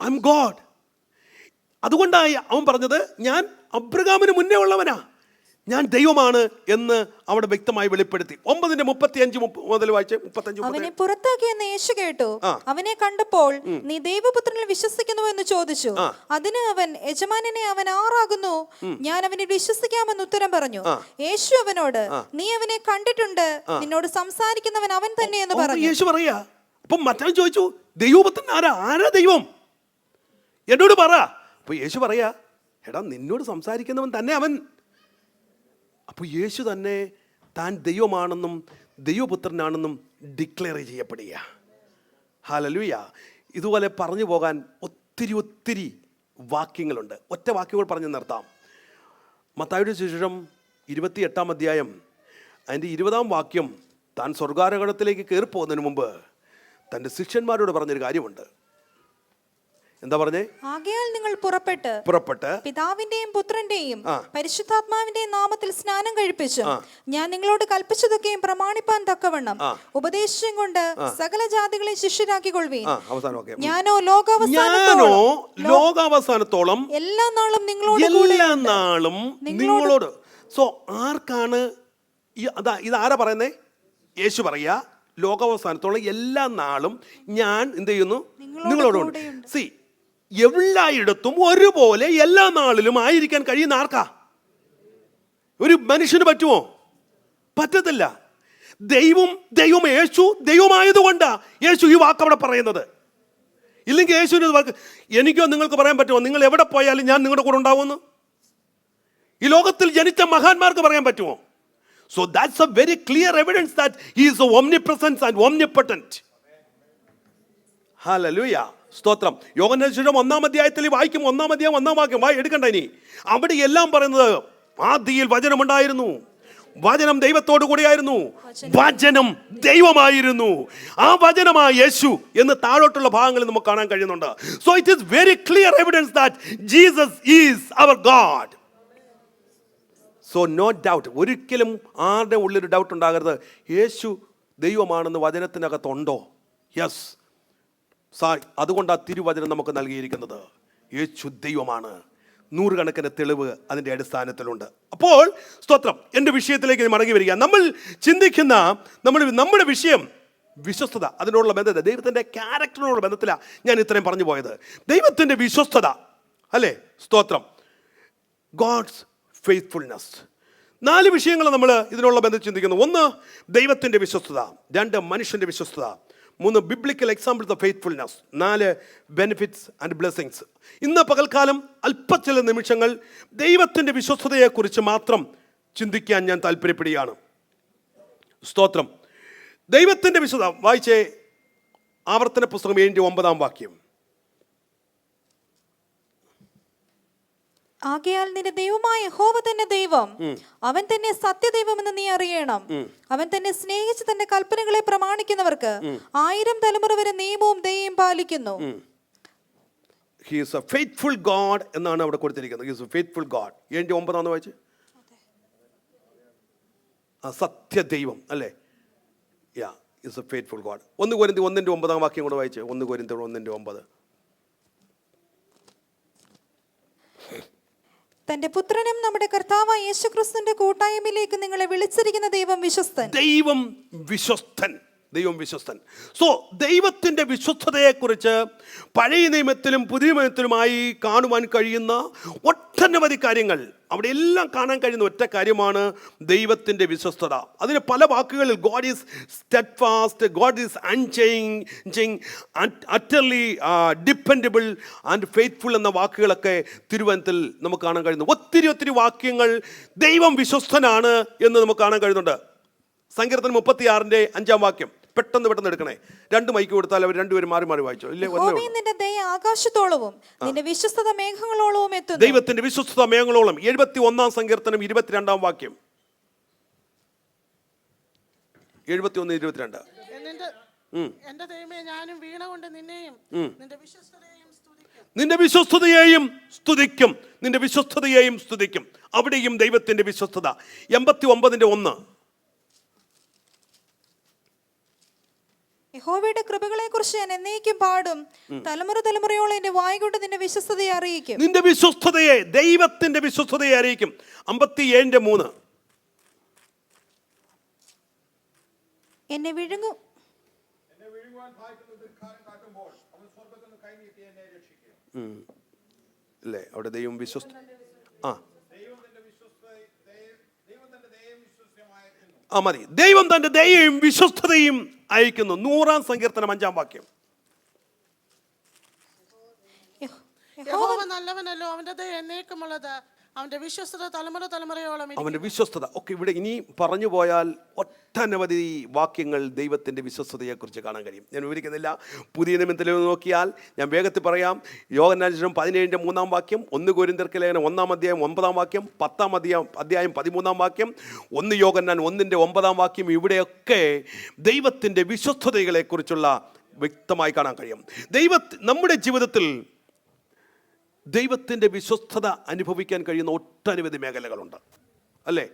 ഐ എം ഗോഡ്. അതുകൊണ്ടായി അവൻ പറഞ്ഞത്, ഞാൻ അബ്രഹാമിന് മുന്നേ ഉള്ളവനാ, ഞാൻ ദൈവമാണ് എന്ന് അവിടെ വ്യക്തമായി വെളിപ്പെടുത്തി. 9:35 മുതൽ വായിച്ച് 35. അവനെ പുറത്താക്കിയെന്ന് യേശു കേട്ടു. അവനെ കണ്ടപ്പോൾ, നീ ദൈവപുത്രനിൽ വിശ്വസിക്കുന്നു എന്ന് ചോദിച്ചു. അതിന് അവൻ, യജമാനനെ, അവൻ ആറാകുന്നു, ഞാൻ അവനിൽ വിശ്വസിക്കാമെന്ന് ഉത്തരം പറഞ്ഞു. യേശു അവനോട്, നീ അവനെ കണ്ടിട്ടുണ്ട്, നിന്നോട് സംസാരിക്കുന്നവൻ അവൻ തന്നെ എന്ന് പറഞ്ഞു. യേശു പറയാ. അപ്പൊ മറ്റവൻ ചോദിച്ചു, ദൈവപുത്രൻ ആരാ? ആരാ ദൈവം? എന്നോട് പറ. അപ്പൊ യേശു പറയാ, എടാ, നിന്നോട് സംസാരിക്കുന്നവൻ തന്നെ അവൻ. അപ്പോൾ യേശു തന്നെ താൻ ദൈവമാണെന്നും ദൈവപുത്രനാണെന്നും ഡിക്ലെയർ ചെയ്യപ്പെടുക. ഹല്ലേലൂയ. ഇതുപോലെ പറഞ്ഞു പോകാൻ ഒത്തിരി വാക്യങ്ങളുണ്ട്. ഒറ്റ വാക്യങ്ങൾ പറഞ്ഞു നിർത്താം. മത്തായിയുടെ സുവിശേഷം 28-ാം അധ്യായം അതിൻ്റെ 20-ാം വാക്യം, താൻ സ്വർഗ്ഗാരോഹണത്തിലേക്ക് കയറിപ്പോകുന്നതിന് മുമ്പ് തൻ്റെ ശിഷ്യന്മാരോട് പറഞ്ഞൊരു കാര്യമുണ്ട്. എന്താ പറഞ്ഞേ? ആകയാൽ നിങ്ങൾ പുറപ്പെട്ട് പിതാവിന്റെയും പുത്രന്റെയും പരിശുദ്ധാത്മാവിന്റെയും നാമത്തിൽ സ്നാനം കഴിപ്പിച്ചു ഞാൻ നിങ്ങളോട് കൽപ്പിച്ചതൊക്കെയും പ്രമാണിപ്പാൻ തക്കവണ്ണം ഉപദേശം കൊണ്ട് സകല ജാതികളെ ശിഷ്യരാക്കിക്കൊള്ളുവീൻ. ഞാനോ ലോകാവസാനത്തോളം എല്ലാ നാളും നിങ്ങളോട്. സോ ആർക്കാണ് ഇതാരാ പറയുന്നേ? യേശു പറയാ, ലോകാവസാനത്തോളം എല്ലാ നാളും ഞാൻ എന്ത് ചെയ്യുന്നു? നിങ്ങളോടുണ്ട്. സി, എല്ലായിടത്തും ഒരുപോലെ എല്ലാ നാളിലും ആയിരിക്കാൻ കഴിയുന്ന ആർക്കാ? ഒരു മനുഷ്യന് പറ്റുമോ? പറ്റത്തില്ല. ദൈവം യേശു ദൈവമായതുകൊണ്ടാ യേശു ഈ വാക്ക് അവിടെ പറയുന്നത്. ഇല്ലെങ്കിൽ യേശുവിന് വാക്ക് എനിക്കോ നിങ്ങൾക്ക് പറയാൻ പറ്റുമോ? നിങ്ങൾ എവിടെ പോയാലും ഞാൻ നിങ്ങളുടെ കൂടെ ഉണ്ടാവുമെന്ന് ഈ ലോകത്തിൽ ജനിച്ച മഹാന്മാർക്ക് പറയാൻ പറ്റുമോ? So that's a very clear evidence that he is omnipresent and omnipotent. Hallelujah. സ്തോത്രം. യോഹന്നാന്റെ സുവിശേഷം 1-ാം അധ്യായത്തിൽ വായിക്കും. 1-ാം അധ്യായം 1-ാം വാക്യം എടുക്കണ്ട ഇനി. അവിടെ എല്ലാം പറയുന്നത്, ആദിയിൽ വചനമുണ്ടായിരുന്നു, വചനം ദൈവത്തോടു കൂടിയായിരുന്നു, വചനം ദൈവമായിരുന്നു, ആ വചനമായ യേശു എന്ന് താഴോട്ടുള്ള ഭാഗങ്ങളിൽ നമുക്ക് കാണാൻ കഴിയുന്നുണ്ട്. So it is very clear evidence that Jesus is our God. So no doubt. ഒരിക്കലും ആരുടെ ഉള്ളിലൊരു ഡൗട്ട് ഉണ്ടാകരുത്. യേശു ദൈവമാണെന്ന് വചനത്തിനകത്തുണ്ടോ? യെസ്. അതുകൊണ്ട് ആ തിരുവചനം നമുക്ക് നൽകിയിരിക്കുന്നത് യേശു ദൈവമാണ്. നൂറുകണക്കിന് തെളിവ് അതിൻ്റെ അടിസ്ഥാനത്തിലുണ്ട്. അപ്പോൾ സ്തോത്രം, എൻ്റെ വിഷയത്തിലേക്ക് മടങ്ങി വരിക. നമ്മൾ ചിന്തിക്കുന്ന നമ്മുടെ വിഷയം വിശ്വസ്തത, അതിനോടുള്ള ബന്ധത, ദൈവത്തിൻ്റെ ക്യാരക്ടറിനോടുള്ള ബന്ധത്തിലാണ് ഞാൻ ഇത്രയും പറഞ്ഞു പോയത്. ദൈവത്തിൻ്റെ വിശ്വസ്തത അല്ലേ? സ്തോത്രം. God's faithfulness. 4 വിഷയങ്ങൾ നമ്മൾ ഇതിനുള്ള ബന്ധം ചിന്തിക്കുന്നു. 1, ദൈവത്തിൻ്റെ വിശ്വസ്തത. 2, മനുഷ്യൻ്റെ വിശ്വസ്തത. 3, biblical examples of faithfulness. 4, benefits and blessings. ഇന്ന് പകൽക്കാലം ചില നിമിഷങ്ങൾ ദൈവത്തിൻ്റെ വിശ്വസ്തതയെക്കുറിച്ച് മാത്രം ചിന്തിക്കാൻ ഞാൻ താല്പര്യപ്പെടുകയാണ്. സ്തോത്രം. ദൈവത്തിൻ്റെ വിശ്വസ്തത വായിച്ചേ. ആവർത്തന പുസ്തകം 7-9 വാക്യം. ആകയാൽ നിന്റെ ദൈവമായ യഹോവ തന്നെ ദൈവം, അവൻ തന്നെ സത്യദൈവമെന്ന് നീ അറിയണം. അവൻ തന്നെ സ്നേഹിച്ച് തന്റെ കൽപ്പനകളെ പ്രമാണിക്കുന്നവർക്ക് 1000 തലമുറ വരെ നിയമവും ദയയും പാലിക്കുന്നു. He is a faithful God എന്നാണ് അവിടെ കൊടുത്തിരിക്കുന്നത്. He is a faithful God. 7:9 വായിച്ച്. സത്യദൈവം അല്ലേ? Yeah, he is a faithful God. 1 കൊരിന്ത്യർ 1:9 വാക്യം കൂടെ വായിച്ച്. 1 കൊരിന്ത്യർ 1:9. തന്റെ പുത്രനും നമ്മുടെ കർത്താവായ യേശുക്രിസ്തുവിന്റെ കൂട്ടായ്മയിലേക്ക് നിങ്ങളെ വിളിച്ചിരിക്കുന്ന ദൈവം വിശ്വസ്തൻ. ദൈവം വിശ്വസ്തൻ. ദൈവം വിശ്വസ്തൻ. സോ ദൈവത്തിൻ്റെ വിശ്വസ്തതയെക്കുറിച്ച് പഴയ നിയമത്തിലും പുതിയ നിയമത്തിലുമായി കാണുവാൻ കഴിയുന്ന ഒട്ടനവധി കാര്യങ്ങൾ, അവിടെ എല്ലാം കാണാൻ കഴിയുന്ന ഒറ്റ കാര്യമാണ് ദൈവത്തിൻ്റെ വിശ്വസ്തത. അതിന് പല വാക്കുകളിൽ God is steadfast, God is unchanging, utterly dependable and faithful എന്ന വാക്കുകളൊക്കെ തിരുവചനത്തിൽ നമുക്ക് കാണാൻ കഴിയുന്നു. ഒത്തിരി വാക്യങ്ങൾ ദൈവം വിശ്വസ്തനാണ് എന്ന് നമുക്ക് കാണാൻ കഴിയുന്നുണ്ട്. സങ്കീർത്തനം 36-5 വാക്യം പെട്ടെന്ന് എടുക്കണേ. 2 മൈക്ക് കൊടുത്താൽ അവർ രണ്ടുപേരും മാറി വായിച്ചോ. ഇല്ലേ? നിന്റെ ദയ ആകാശത്തോളവും നിന്റെ വിശ്വസ്തത മേഘങ്ങളോളവും എത്തുന്നു. ദൈവത്തിന്റെ വിശ്വസ്തത മേഘങ്ങളോളം. 71-ാം സങ്കീർത്തനം 22-ാം വാക്യം. 71-22. എന്റെ ദൈവമേ, ഞാനും വീണ കൊണ്ട് നിന്നെയും നിന്റെ വിശ്വസ്തതയെയും സ്തുതിക്കും. അവിടെയും ദൈവത്തിന്റെ വിശ്വസ്തത. 89-1. യഹോവയുടെ കൃപകളെ കുറിച്ച് ഞാൻ എന്നേക്കും പാടും. തലമുറ തലമുറയോളം എന്റെ വായ് കൊണ്ട് നിന്റെ വിശ്വസ്തതയെ അറിയിക്കും. നിന്റെ വിശ്വസ്തതയെ, ദൈവത്തിന്റെ വിശ്വസ്തതയെ അറിയിക്കും. 57:3. എന്നെ വിഴുങ്ങും അല്ലേ? അവിടെ ദൈവം വിശ്വസ്ത മതി. ദൈവം തന്റെ ദയയും വിശ്വസ്തതയും അയക്കുന്നു. 100-ാം സങ്കീർത്തനം 5-ാം വാക്യം. യഹോവ നല്ലവനല്ലോ, അവന്റെ ദയ എന്നേക്കുമുള്ളത്, അവന്റെ വിശ്വസ്തത തലമുറ തലമുറയോളം ഇരിക്കും. അവന്റെ വിശ്വസ്തത ഒക്കെ ഇവിടെ ഇനി പറഞ്ഞു പോയാൽ ഒട്ടനവധി വാക്യങ്ങൾ ദൈവത്തിൻ്റെ വിശ്വസ്തതയെക്കുറിച്ച് കാണാൻ കഴിയും. ഞാൻ വിവരിക്കുന്നില്ല. പുതിയ നിയമത്തിൽ നോക്കിയാൽ ഞാൻ വേഗത്തിൽ പറയാം. യോഹന്നാൻ 17:3 വാക്യം, 1 കൊരിന്ത്യർക്ക് ലേഖനം 1-ാം അധ്യായം 9-ാം വാക്യം, 10-ാം അധ്യായം 13-ാം വാക്യം, 1 യോഹന്നാൻ 1:9 വാക്യം, ഇവിടെയൊക്കെ ദൈവത്തിൻ്റെ വിശ്വസ്തതകളെക്കുറിച്ചുള്ള വ്യക്തമായി കാണാൻ കഴിയും. നമ്മുടെ ജീവിതത്തിൽ ദൈവത്തിൻ്റെ വിശ്വസ്തത അനുഭവിക്കാൻ കഴിയുന്ന ഒട്ടനവധി മേഖലകളുണ്ട്, അല്ലേ?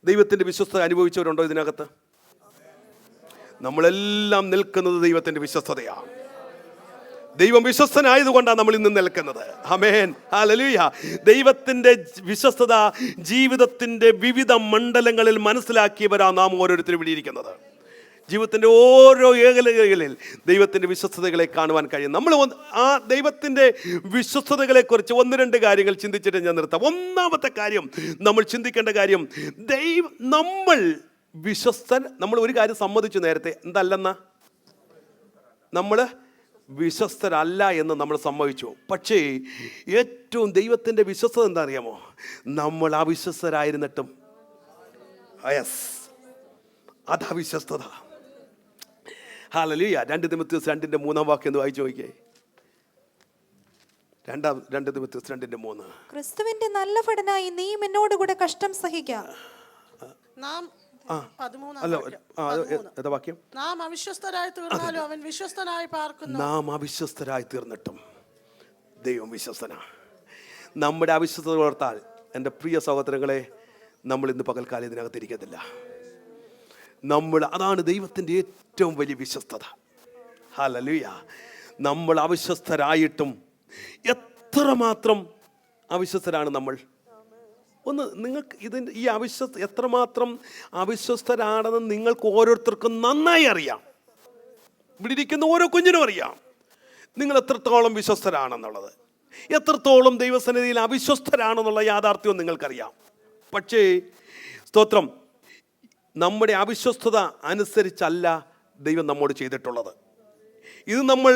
ദൈവത്തിൻ്റെ വിശ്വസ്തത അനുഭവിച്ചവരുണ്ടോ ഇതിനകത്ത്? നമ്മളെല്ലാം നിൽക്കുന്നത് ദൈവത്തിൻ്റെ വിശ്വസ്തതയാണ്. ദൈവം വിശ്വസ്തനായതുകൊണ്ടാണ് നമ്മൾ ഇന്ന് നിൽക്കുന്നത്. ആമേൻ, ഹല്ലേലൂയ. ദൈവത്തിൻ്റെ വിശ്വസ്തത ജീവിതത്തിൻ്റെ വിവിധ മണ്ഡലങ്ങളിൽ മനസ്സിലാക്കിയവരാണ് നാം ഓരോരുത്തരും ഇവിടെ ഇരിക്കുന്നത്. ജീവിതത്തിൻ്റെ ഓരോ ഏകലകളിൽ ദൈവത്തിൻ്റെ വിശ്വസ്തതകളെ കാണുവാൻ കഴിയും. നമ്മൾ ആ ദൈവത്തിൻ്റെ വിശ്വസ്തതകളെക്കുറിച്ച് 1-2 കാര്യങ്ങൾ ചിന്തിച്ചിട്ട് ഞാൻ നിർത്താം. ഒന്നാമത്തെ കാര്യം നമ്മൾ ചിന്തിക്കേണ്ട കാര്യം, നമ്മൾ നമ്മൾ ഒരു കാര്യം സമ്മതിച്ചു നേരത്തെ, എന്തല്ലെന്ന നമ്മൾ വിശ്വസ്തരല്ല എന്ന് നമ്മൾ സമ്മതിച്ചു. പക്ഷേ ഏറ്റവും ദൈവത്തിൻ്റെ വിശ്വസ്തത എന്താ അറിയാമോ? നമ്മൾ അവിശ്വസ്തരായിരുന്നിട്ടും, യെസ്, അതാ വിശ്വസ്തത. ഹല്ലേലൂയ. 2 തിമോഥെയോസ് 2:3 വാക്യം ഒന്ന് വായിച്ചു നോക്കിയേ. 2 തിമോഥെയോസ് 2:3. ക്രിസ്തുവിന്റെ നല്ല ഭടനായി നീ എന്നോട് കൂടെ കഷ്ടം സഹിക്കാം. നാം വാക്യം, നാം അവിശ്വസ്തരായി തീർന്നാലും അവൻ വിശ്വസ്തനായി പാർക്കുന്നു. നാം അവിശ്വസ്തരായി തീർന്നിട്ടും ദൈവം വിശ്വസ്തനാ. നമ്മുടെ അവിശ്വസ്തത ഓർത്താൽ എൻ്റെ പ്രിയ സഹോദരങ്ങളെ, നമ്മൾ ഇന്ന് പകൽക്കാലം ഇതിനകത്ത് ഇരിക്കത്തില്ല. അതാണ് ദൈവത്തിൻ്റെ ഏറ്റവും വലിയ വിശ്വസ്തത. ഹല്ലേലൂയ. നമ്മൾ അവിശ്വസ്തരായിട്ടും എത്രമാത്രം അവിശ്വസ്തരാണ് നമ്മൾ. നിങ്ങൾക്ക് ഈ എത്രമാത്രം അവിശ്വസ്തരാണെന്ന് നിങ്ങൾക്ക് ഓരോരുത്തർക്കും നന്നായി അറിയാം. ഇവിടെ ഇരിക്കുന്ന ഓരോ കുഞ്ഞിനും അറിയാം നിങ്ങൾ എത്രത്തോളം വിശ്വസ്തരാണെന്നുള്ളത്, എത്രത്തോളം ദൈവസന്നിധിയിൽ അവിശ്വസ്തരാണെന്നുള്ള യാഥാർത്ഥ്യവും നിങ്ങൾക്കറിയാം. പക്ഷേ സ്തോത്രം, നമ്മുടെ അവിശ്വസ്തത അനുസരിച്ചല്ല ദൈവം നമ്മോട് ചെയ്തിട്ടുള്ളത്. ഇത് നമ്മൾ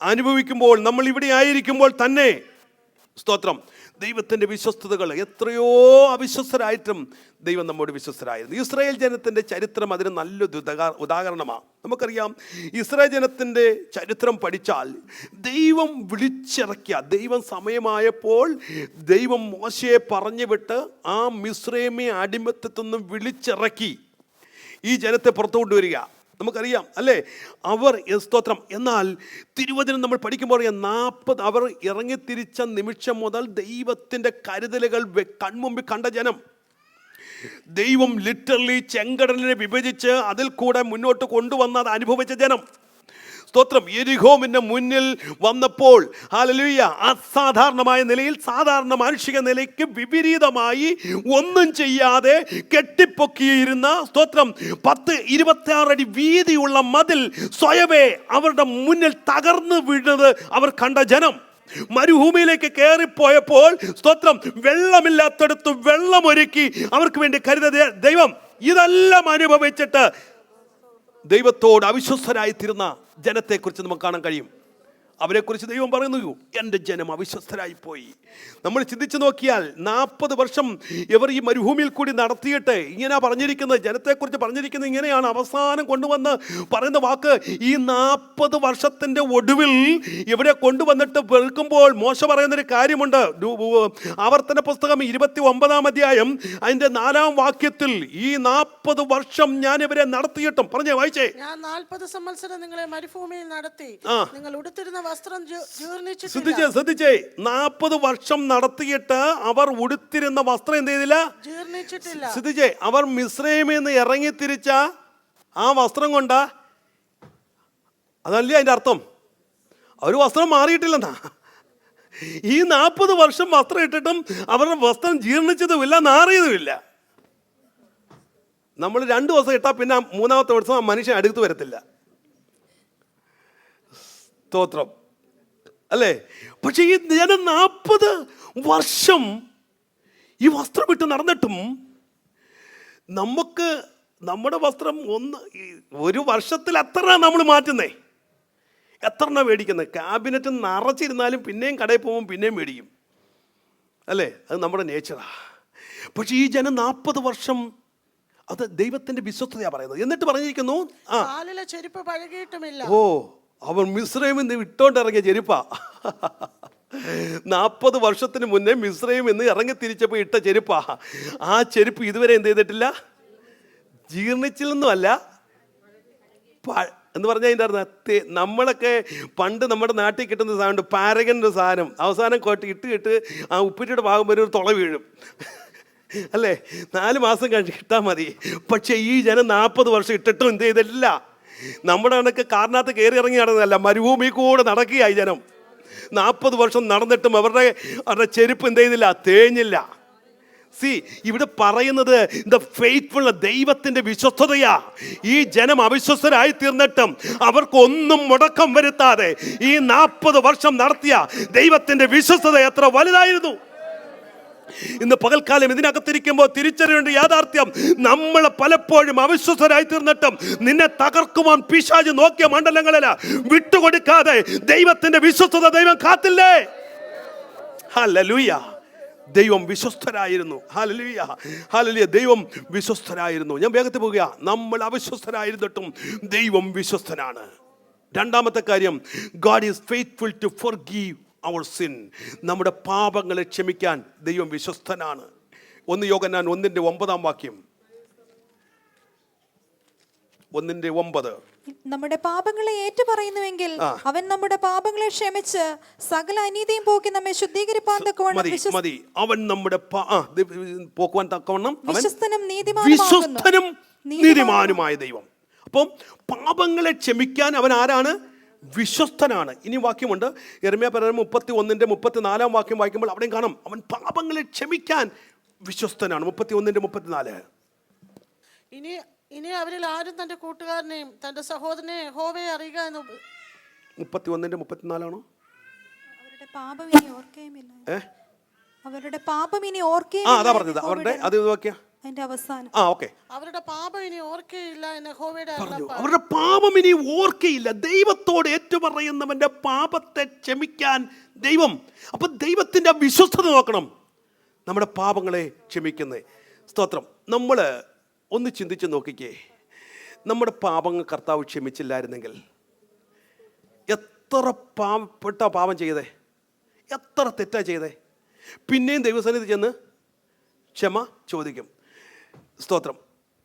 അനുഭവിക്കുമ്പോൾ, നമ്മൾ ഇവിടെ ആയിരിക്കുമ്പോൾ തന്നെ സ്തോത്രം, ദൈവത്തിൻ്റെ വിശ്വസ്തതകൾ എത്രയോ അവിശ്വസ്തരായിട്ടും ദൈവം നമ്മോട് വിശ്വസ്തരായിരുന്നു. ഇസ്രായേൽ ജനത്തിൻ്റെ ചരിത്രം അതിന് നല്ലൊരു ഉദാഹരണമാണ്. നമുക്കറിയാം, ഇസ്രായേൽ ജനത്തിൻ്റെ ചരിത്രം പഠിച്ചാൽ ദൈവം വിളിച്ചിറക്കിയ, ദൈവം സമയമായപ്പോൾ ദൈവം മോശയെ പറഞ്ഞു വിട്ട് ആ മിസ്രൈമി അടിമത്തത്തിൽ നിന്നും വിളിച്ചിറക്കി ഈ ജനത്തെ പുറത്തു കൊണ്ടുവരിക. നമുക്കറിയാം അല്ലേ, അവർ സ്തോത്രം. എന്നാൽ തിരുവചനം നമ്മൾ പഠിക്കുമ്പോൾ 40 അവർ ഇറങ്ങിത്തിരിച്ച നിമിഷം മുതൽ ദൈവത്തിൻ്റെ കരുതലുകൾ കൺമുമ്പിൽ കണ്ട ജനം, ദൈവം ലിറ്ററലി ചെങ്കടലിനെ വിഭജിച്ച് അതിൽ കൂടെ മുന്നോട്ട് കൊണ്ടുവന്നത് അനുഭവിച്ച ജനം. സ്തോത്രം. യെരിഹോമിന്റെ മുന്നിൽ വന്നപ്പോൾ ഹല്ലേലൂയ, അസാധാരണമായ നിലയിൽ, സാധാരണ മാനുഷിക നിലയ്ക്ക് വിപരീതമായി ഒന്നും ചെയ്യാതെ കെട്ടിപ്പൊക്കിയിരുന്ന സ്തോത്രം 10-26 അടി വീതിയുള്ള മതിൽ സ്വയമേ അവരുടെ മുന്നിൽ തകർന്നു വീഴുന്നത് അവർ കണ്ട ജനം. മരുഭൂമിയിലേക്ക് കയറിപ്പോയപ്പോൾ സ്തോത്രം, വെള്ളമില്ലാത്തടത്ത് വെള്ളമൊരുക്കി അവർക്ക് വേണ്ടി കരുതിയ ദൈവം. ഇതെല്ലാം അനുഭവിച്ചിട്ട് ദൈവത്തോട് അവിശ്വസ്തരായിത്തീർന്ന ജനത്തെക്കുറിച്ച് നമുക്ക് കാണാൻ കഴിയും. അവരെക്കുറിച്ച് ദൈവം പറയുന്നു, എൻ്റെ ജനം അവിശ്വസ്തരായിപ്പോയി. നമ്മൾ ചിന്തിച്ചു നോക്കിയാൽ 40 വർഷം ഇവർ ഈ മരുഭൂമിയിൽ കൂടി നടത്തിയിട്ട് ഇങ്ങനെ പറഞ്ഞിരിക്കുന്നത്, ജനത്തെക്കുറിച്ച് പറഞ്ഞിരിക്കുന്നത് ഇങ്ങനെയാണ്. അവസാനം കൊണ്ടുവന്ന് പറയുന്ന വാക്ക്, ഈ 40 വർഷത്തിൻ്റെ ഒടുവിൽ ഇവരെ കൊണ്ടുവന്നിട്ട് വെറുക്കുമ്പോൾ മോശ പറയുന്നൊരു കാര്യമുണ്ട്. ആവർത്തന പുസ്തകം 29-ാം അധ്യായം അതിൻ്റെ 4-ാം വാക്യത്തിൽ, ഈ 40 വർഷം ഞാൻ ഇവരെ നടത്തിയിട്ടും, പറഞ്ഞേ വായിച്ചേ, ഞാൻ 40 സംവത്സരം നിങ്ങളെ മരുഭൂമിയിൽ നടത്തി, നിങ്ങൾ ഉടുത്തിരുന്ന വസ്ത്രം ശ്രദ്ധിച്ചേ, 40 വർഷം നടത്തിയിട്ട് അവർ ഉടുത്തിരുന്ന വസ്ത്രം എന്ത് ചെയ്തില്ല? ജീർണിച്ചിട്ടില്ല. ശ്രദ്ധിച്ചേ, അവർ മിസ്രൈമിൽ നിന്ന് ഇറങ്ങിത്തിരിച്ച ആ വസ്ത്രം കൊണ്ട് അതല്ലേ അതിൻ്റെ അർത്ഥം. അവർ വസ്ത്രം മാറിയിട്ടില്ലെന്നാ. ഈ 40 വർഷം വസ്ത്രം ഇട്ടിട്ടും അവരുടെ വസ്ത്രം ജീർണിച്ചതുമില്ല, നാറിയതുമില്ല. നമ്മൾ 2 ദിവസം ഇട്ടാൽ പിന്നെ 3-ാമത്തെ ദിവസം ആ മനുഷ്യൻ അടുത്ത് വരത്തില്ല. സ്തോത്രം അല്ലേ? പക്ഷെ ഈ ജനം 40 വർഷം ഈ വസ്ത്രം ഇട്ട് നടന്നിട്ടും നമുക്ക് നമ്മുടെ വസ്ത്രം ഒരു വർഷത്തിൽ എത്ര നമ്മൾ മാറ്റുന്നേ, എത്ര മേടിക്കുന്നത്? ക്യാബിനറ്റ് നിറച്ചിരുന്നാലും പിന്നെയും കടയിൽ പോകുമ്പോൾ പിന്നെയും മേടിക്കും അല്ലേ? അത് നമ്മുടെ നേച്ചറാ. പക്ഷെ ഈ ജനം 40 വർഷം, അത് ദൈവത്തിന്റെ വിശ്വസ്തതയാണ് പറയുന്നത്. എന്നിട്ട് പറഞ്ഞിരിക്കുന്നു, ചെരുപ്പ് പഴകിയിട്ടുമില്ല. ഓ, അവൻ മിസ്രൈമിൽ നിന്ന് ഇട്ടോണ്ടിറങ്ങിയ ചെരുപ്പാ. 40 വർഷത്തിന് മുന്നേ മിസ്രൈമിൽ നിന്ന് ഇറങ്ങി തിരിച്ചപ്പോൾ ഇട്ട ചെരുപ്പാ. ആ ചെരുപ്പ് ഇതുവരെ എന്ത് ചെയ്തിട്ടില്ല, ജീർണിച്ചില്ലെന്നുമല്ല, എന്ന് പറഞ്ഞാൽ അതിൻ്റെ അർത്ഥം, നമ്മളൊക്കെ പണ്ട് നമ്മുടെ നാട്ടിൽ കിട്ടുന്ന സാധനം പാരഗൻ്റെ സാധനം, അവസാനം ഇട്ട് ആ ഉപ്പിട്ടിയുടെ ഭാഗം വരെ ഒരു തുള വീഴും അല്ലേ? 4 മാസം കഴിഞ്ഞ് ഇട്ടാൽ മതി. പക്ഷേ ഈ ജനം 40 വർഷം ഇട്ടിട്ടും എന്ത് ചെയ്തിട്ടില്ല. നമ്മുടെ കണക്ക് കാറിനകത്ത് കയറി ഇറങ്ങി നടന്നതല്ല, മരുഭൂമി കൂടെ നടക്കുക ഈ ജനം. 40 വർഷം നടന്നിട്ടും അവരുടെ ചെരുപ്പ് എന്ത് ചെയ്തില്ല, തേഞ്ഞില്ല. ഇവിടെ പറയുന്നത് ഫെയ്ത്ത്ഫുൾ, ദൈവത്തിന്റെ വിശ്വസ്തതയാ. ഈ ജനം അവിശ്വസ്തരായി തീർന്നിട്ടും അവർക്കൊന്നും മുടക്കം വരുത്താതെ ഈ 40 വർഷം നടത്തിയ ദൈവത്തിന്റെ വിശ്വസ്തത എത്ര വലുതായിരുന്നു. ഇന്ന് പകൽക്കാലം ഇതിനകത്തിരിക്കുമ്പോൾ തിരിച്ചറിയേണ്ട യാഥാർത്ഥ്യം, നമ്മൾ പലപ്പോഴും അവിശ്വസ്തരായി തീർന്നിട്ടും നിന്നെ തകർക്കുവാൻ പിശാച് നോക്കിയ മണ്ഡലങ്ങളില വിട്ടുകൊടുക്കാതെ ദൈവത്തിന്റെ വിശ്വസ്തത ദൈവം കാത്തില്ലേ? ഹല്ലേലൂയ. ദൈവം വിശ്വസ്തരായിരുന്നു. Hallelujah, hallelujah. ദൈവം വിശ്വസ്തരായിരുന്നു. ഞാൻ വേഗത്തിൽ പോകുക. നമ്മൾ അവിശ്വസ്തരായിരുന്നിട്ടും ദൈവം വിശ്വസ്തനാണ്. രണ്ടാമത്തെ കാര്യം, God is faithful to forgive our sin. നമ്മുടെ പാപങ്ങളെ ക്ഷമിക്കാൻ ദൈവം വിശ്വസ്തനാണ്. 1 യോഹന്നാൻ 1:9 വാക്യം. 1:9. നമ്മുടെ പാപങ്ങളെ ഏറ്റുപറയുന്നുവെങ്കിൽ അവൻ നമ്മുടെ പാപങ്ങളെ ക്ഷമിച്ച് സകല അനീതിയും പോക്കി നമ്മെ ശുദ്ധീകരിപ്പാൻ തക്കവണ്ണം മതി. അവൻ നമ്മുടെ പോക്കുവാൻ തക്കവണ്ണം വിശ്വസ്തനും നീതിമാനുമായ ദൈവം. അപ്പം പാപങ്ങളെ ക്ഷമിക്കാൻ അവൻ ആരാണ്? വിശ്വസ്തനാണ്. ഇനി വാക്യമുണ്ട്, യെരമ്യാ 31:34 വാക്യം വായിക്കുമ്പോൾ അവിടെയും കാണാം അവൻ പാപങ്ങളെ ക്ഷമിക്കാൻ വിശ്വസ്തനാണ്. 31:34. ഇനി അവരിൽ ആരും തന്റെ കൂട്ടുകാരനെയും തന്റെ സഹോദരനെ യഹോവയെ അറിയുക എന്ന്. 31:34 ആണോ? അവരുടെ പാപം ഇനി ഓർക്കുകയുമില്ല. അവരുടെ പാപം ഇനി ഓർക്കുകയില്ല. അതാ പറഞ്ഞത്. അവരുടെ അത് നോക്കിയാ അതിന്റെ അവസാനം. ഓക്കേ. അവരുടെ പാപം ഇനി ഓർക്കുകയില്ല എന്ന് യഹോവയുടെ അരുളപ്പാട്. അവരുടെ പാപം ഇനി ഓർക്കയില്ല. ദൈവത്തോട് ഏറ്റുപറയുന്നവന്റെ പാപത്തെ ക്ഷമിക്കാൻ ദൈവം. അപ്പൊ ദൈവത്തിന്റെ വിശ്വസ്തത നോക്കണം, നമ്മുടെ പാപങ്ങളെ ക്ഷമിക്കുന്നത്. സ്തോത്രം. നമ്മൾ ഒന്ന് ചിന്തിച്ച് നോക്കിക്കേ, നമ്മുടെ പാപങ്ങൾ കർത്താവ് ക്ഷമിച്ചില്ലായിരുന്നെങ്കിൽ എത്ര പാപം ചെയ്തേ, എത്ര തെറ്റാ ചെയ്തേ. പിന്നെയും ദൈവസന്നിധി ചെന്ന് ക്ഷമ ചോദിക്കും. സ്തോത്രം.